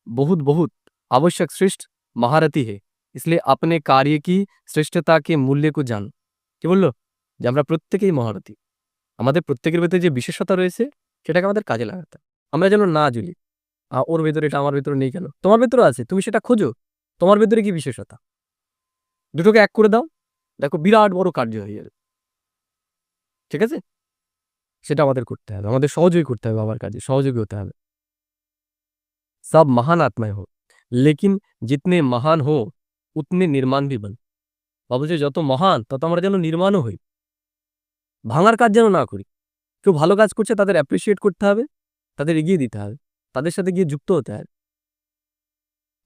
बहुत बहुत आवश्यक श्रेष्ठ महारथी है इसलिए अपने कार्य की श्रेष्ठता के मूल्य को जानो কি বললো যে আমরা প্রত্যেকেই মহারথী আমাদের প্রত্যেকের ভেতরে যে বিশেষতা রয়েছে সেটাকে আমাদের কাজে লাগাতে আমরা যেন না জ্বলি ওর ভেতরে এটা আমার ভেতরে নেই কেন তোমার ভেতরে আছে তুমি সেটা খোঁজো তোমার ভেতরে কি বিশেষতা দুটোকে এক করে দাও দেখো বিরাট বড় কার্য হয়ে যাবে ঠিক আছে সেটা আমাদের করতে হবে আমাদের সহযোগী করতে হবে বাবার কাজে সহযোগী হতে হবে সব মহান আত্মায় হোক লেকিন জিতনে মহান হো উতনে নির্মাণ ভি বন বাবা বলছে যত মহান তত আমরা যেন নির্মাণও হই ভাঙার কাজ যেন না করি কেউ ভালো কাজ করছে তাদের অ্যাপ্রিসিয়েট করতে হবে তাদের এগিয়ে দিতে হবে তাদের সাথে গিয়ে যুক্ত হতে হবে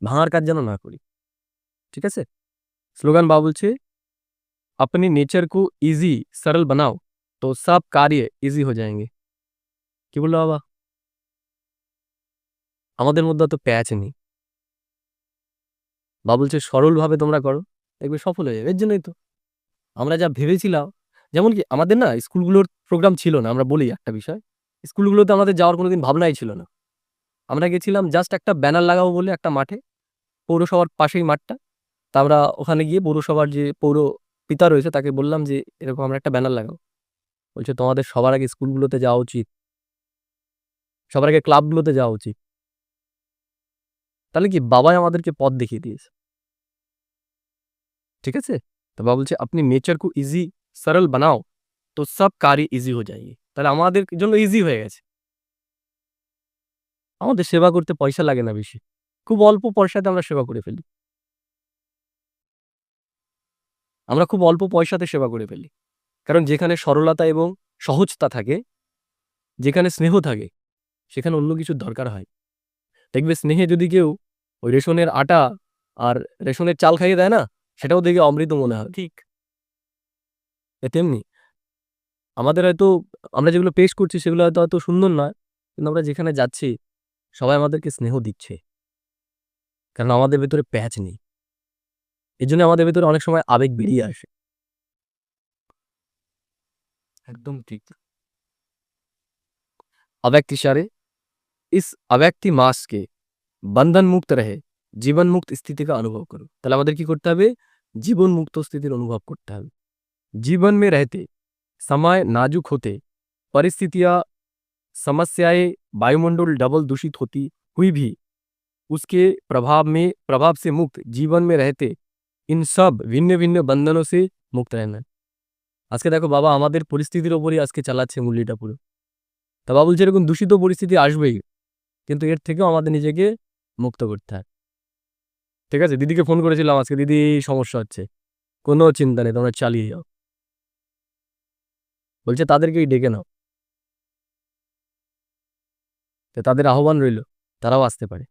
ভাঙার কাজ যেন না করি ঠিক আছে স্লোগান বাবা বলছে अपने नेचर को इजी सरल बनाओ तो सब कार्य इजी हो जाएंगे কি বললো বাবা আমাদের মধ্যে অত প্যাচ নেই। বা বলছে সরলভাবে তোমরা করো, দেখবে সফল হয়ে যাবে। এর জন্যই তো আমরা যা ভেবেছিলাম, যেমন কি আমাদের না স্কুলগুলোর প্রোগ্রাম ছিল না। আমরা বলি একটা বিষয়, স্কুলগুলোতে আমাদের যাওয়ার কোনোদিন ভাবনাই ছিল না। আমরা গেছিলাম জাস্ট একটা ব্যানার লাগাবো বলে একটা মাঠে, পৌরসভার পাশেই মাঠটা। তা আমরা ওখানে গিয়ে পৌরসভার যে পৌর পিতা রয়েছে তাকে বললাম যে এরকম আমরা একটা ব্যানার লাগাবো। বলছে তোমাদের সবার আগে স্কুলগুলোতে যাওয়া উচিত, সবার আগে ক্লাবগুলোতে যাওয়া উচিত। তাহলে কি বাবাই আমাদেরকে পথ দেখিয়ে দিয়েছে। ঠিক আছে, তো বাবা বলছে আপনি নেচার কো ইজি সরল বানাও তো সব কার্য ইজি হয়ে যায়গে। তাহলে আমাদের জন্য ইজি হয়ে গেছে। আমাদের সেবা করতে পয়সা লাগে না বেশি, খুব অল্প পয়সাতে আমরা সেবা করে ফেলি। আমরা খুব অল্প পয়সাতে সেবা করে ফেলি, কারণ যেখানে সরলতা এবং সহজতা থাকে, যেখানে স্নেহ থাকে, সেখানে অন্য কিছুর দরকার হয়। দেখবে স্নেহে যদি কেউ ওই রেশনের আটা আর রেশনের চাল খাইয়ে দেয় না, সেটাও দেখে অমৃত মনে হয়। ঠিক তেমনি আমাদের হয়তো আমরা যেগুলো পেশ করছি সেগুলো হয়তো অত সুন্দর নয়, কিন্তু আমরা যেখানে যাচ্ছি সবাই আমাদেরকে স্নেহ দিচ্ছে, কারণ আমাদের ভেতরে প্যাচ নেই। এর জন্য আমাদের ভেতরে অনেক সময় আবেগ বেরিয়ে আসে। একদম ঠিক। अव्यक्त इशारे इस अव्यक्ति मास के बंधन मुक्त रहे জীবন মুক্ত স্থিতিকে অনুভব করো। তাহলে আমাদের কি করতে হবে? জীবন মুক্ত স্থিতির অনুভব করতে হবে। जीवन में रहते समय नाजुक होते परिस्थितियां समस्याएं वायुमंडल डबल दूषित होती हुई भी उसके प्रभाव से मुक्त जीवन में रहते इन सब भिन्न भिन्न बंधनों से मुक्त रहना। আজকে দেখো বাবা আমাদের পরিস্থিতির ওপরই আজকে চালাচ্ছে মূল্যটা পুরো। তা বাবা বলছে এরকম দূষিত পরিস্থিতি আসবেই, কিন্তু এর থেকেও আমাদের নিজেকে মুক্ত করতে হয়। ঠিক আছে, দিদিকে ফোন করেছিলাম আজকে, দিদি এই সমস্যা হচ্ছে, কোনো চিন্তা নেই, তোমরা চালিয়ে যাও। বলছে তাদেরকেই ডেকে নাও। তো তাদের আহ্বান রইল, তারাও আসতে পারে,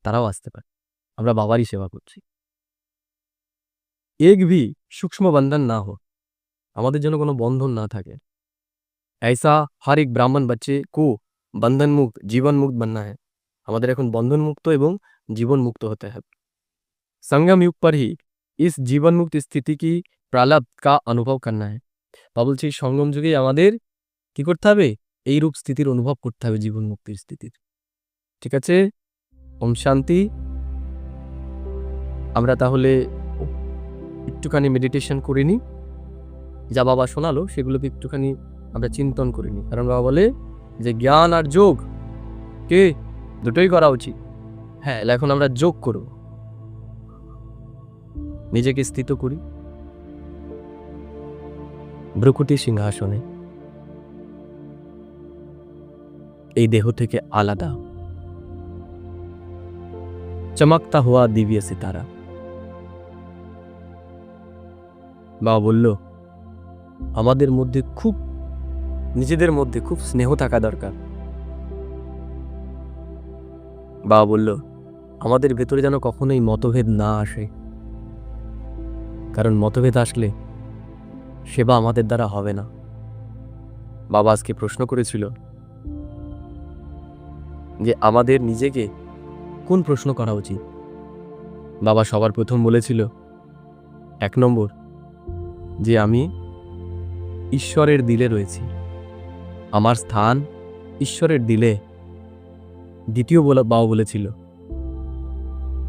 তারাও আসতে পারে। আমরা বাবারই সেবা করছি। এক ভি সূক্ষ্ম বন্ধন না হো, আমাদের জন্য কোনো বন্ধন না থাকে। ऐसा हर एक ब्राह्मण बच्चे को बंधन मुक्त जीवन मुक्त बनना है। আমাদের এখন বন্ধন মুক্ত এবং জীবন মুক্ত হতে হবে। संगम युग पर ही इस जीवन मुक्त स्थिति की प्रारब्ध का अनुभव करना है। বা বলছি সঙ্গম যুগেই আমাদের কি করতে হবে? এই রূপ স্থিতির অনুভব করতে হবে, জীবন মুক্তির স্থিতির। ঠিক আছে, ওম শান্তি। আমরা তাহলে একটুখানি মেডিটেশন করে নিই, যা বাবা শোনালো সেগুলোকে একটুখানি আমরা চিন্তন করে নিই। কারণ বাবা বলে যে জ্ঞান আর যোগ কে দুটোই করা উচিত। হ্যাঁ, এখন আমরা যোগ করব, নিজেকে স্থিত করি ভ্রুকুটি সিংহাসনে, এই দেহ থেকে আলাদা চমকতা হুয়া দিব্য সিতারা। বাবা বলল আমাদের মধ্যে খুব, নিজেদের মধ্যে খুব স্নেহ থাকা দরকার। বাবা বলল আমাদের ভেতরে যেন কখনোই মতভেদ না আসে, কারণ মতভেদ আসলে সেবা আমাদের দ্বারা হবে না। বাবা আজকে প্রশ্ন করেছিল যে আমাদের নিজেকে কোন প্রশ্ন করা উচিত। বাবা সবার প্রথম বলেছিল 1 নম্বর যে আমি ঈশ্বরের দিলে রয়েছি, আমার স্থান ঈশ্বরের দিলে। দ্বিতীয় বাবা বলেছিল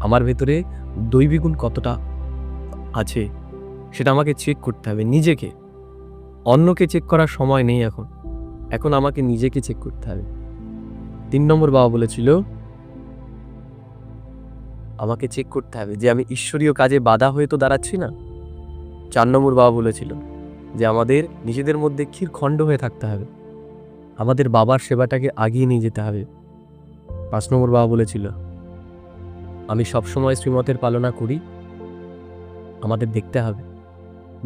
আমার ভেতরে দৈবী গুণ কতটা আছে সেটা আমাকে চেক করতে হবে নিজেকে। অন্যকে চেক করার সময় নেই এখন, এখন আমাকে নিজেকে চেক করতে হবে। 3 নম্বর বাবা বলেছিল আমাকে চেক করতে হবে যে আমি ঈশ্বরীয় কাজে বাধা হয়ে তো দাঁড়াচ্ছি না। 4 নম্বর বাবা বলেছিল যে আমাদের নিজেদের মধ্যে ক্ষীরখণ্ড হয়ে থাকতে হবে, আমাদের বাবার সেবাটাকে আগিয়ে নিয়ে যেতে হবে। 5 নম্বর বাবা বলেছিল আমি সবসময় শ্রীমতের পালনা করি, আমাদের দেখতে হবে।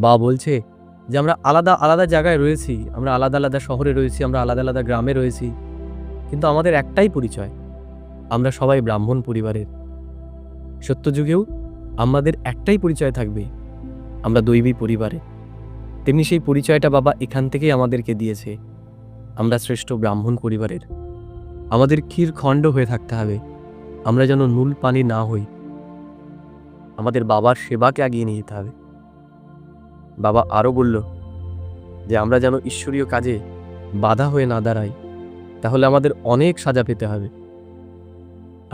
বাবা বলছে যে আমরা আলাদা আলাদা জায়গায় রয়েছি, আমরা আলাদা আলাদা শহরে রয়েছি, আমরা আলাদা আলাদা গ্রামে রয়েছি, কিন্তু আমাদের একটাই পরিচয়, আমরা সবাই ব্রাহ্মণ পরিবারের। সত্যযুগেও আমাদের একটাই পরিচয় থাকবে, আমরা দৈবী পরিবারে। তেমনি সেই পরিচয়টা বাবা এখান থেকেই আমাদেরকে দিয়েছে, আমরা শ্রেষ্ঠ ব্রাহ্মণ পরিবারের। আমাদের ক্ষীর খণ্ড হয়ে থাকতে হবে, আমরা যেন নুল পানি না হই। আমাদের বাবার সেবাকে এগিয়ে নিয়ে যেতে হবে। বাবা আরও বলল যে আমরা যেন ঈশ্বরীয় কাজে বাধা হয়ে না দাঁড়াই, তাহলে আমাদের অনেক সাজা পেতে হবে।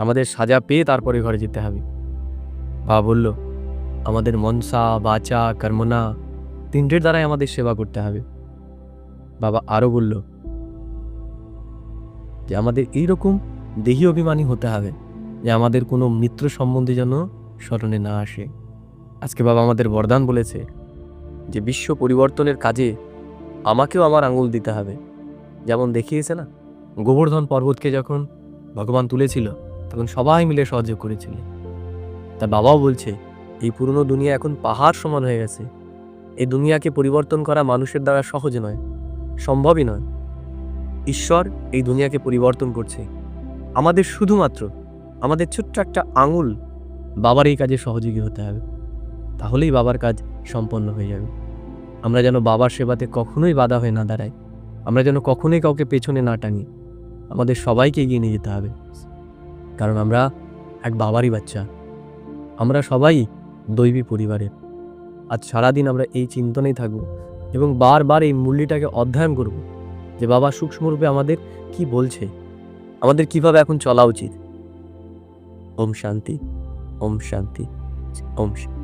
আমাদের সাজা পেয়ে তারপরে ঘরে যেতে হবে। বাবা বলল আমাদের মনসা, বাচা, কর্মনা তিনটের দ্বারাই আমাদের সেবা করতে হবে। বাবা আরও বলল যে আমাদের এইরকম দেহী অভিমানী হতে হবে যে আমাদের কোনো মিত্র সম্বন্ধে যেন স্মরণে না আসে। আজকে বাবা আমাদের বরদান বলেছে যে বিশ্ব পরিবর্তনের কাজে আমাকেও আমার আঙুল দিতে হবে। যেমন দেখিয়েছে না, গোবর্ধন পর্বতকে যখন ভগবান তুলেছিল তখন সবাই মিলে সহযোগ করেছিল। তা বাবাও বলছে এই পুরনো দুনিয়া এখন পাহাড় সমান হয়ে গেছে। এই দুনিয়াকে পরিবর্তন করা মানুষের দ্বারা সহজ নয়, সম্ভবই নয়। ঈশ্বর এই দুনিয়াকে পরিবর্তন করছে। আমাদের শুধুমাত্র আমাদের ছোট্ট একটা আঙুল বাবার এই কাজে সহযোগী হতে হবে, তাহলেই বাবার কাজ সম্পন্ন হয়ে যাবে। আমরা যেন বাবার সেবাতে কখনোই বাধা হয়ে না দাঁড়াই, আমরা যেন কখনোই কাউকে পেছনে না টানি। আমাদের সবাইকে এগিয়ে নিয়ে যেতে হবে, কারণ আমরা এক বাবারই বাচ্চা। আমরা সবাই দৈবী পরিবারের। আজ সারাদিন আমরা এই চিন্তনেই থাকব এবং বারবার এই মূল্যটাকে অধ্যয়ন করব যে বাবা সূক্ষ্মরূপে আমাদের কি বলছে, আমাদের কিভাবে এখন চলা উচিত। ওম শান্তি, ওম শান্তি, ওম শান্তি।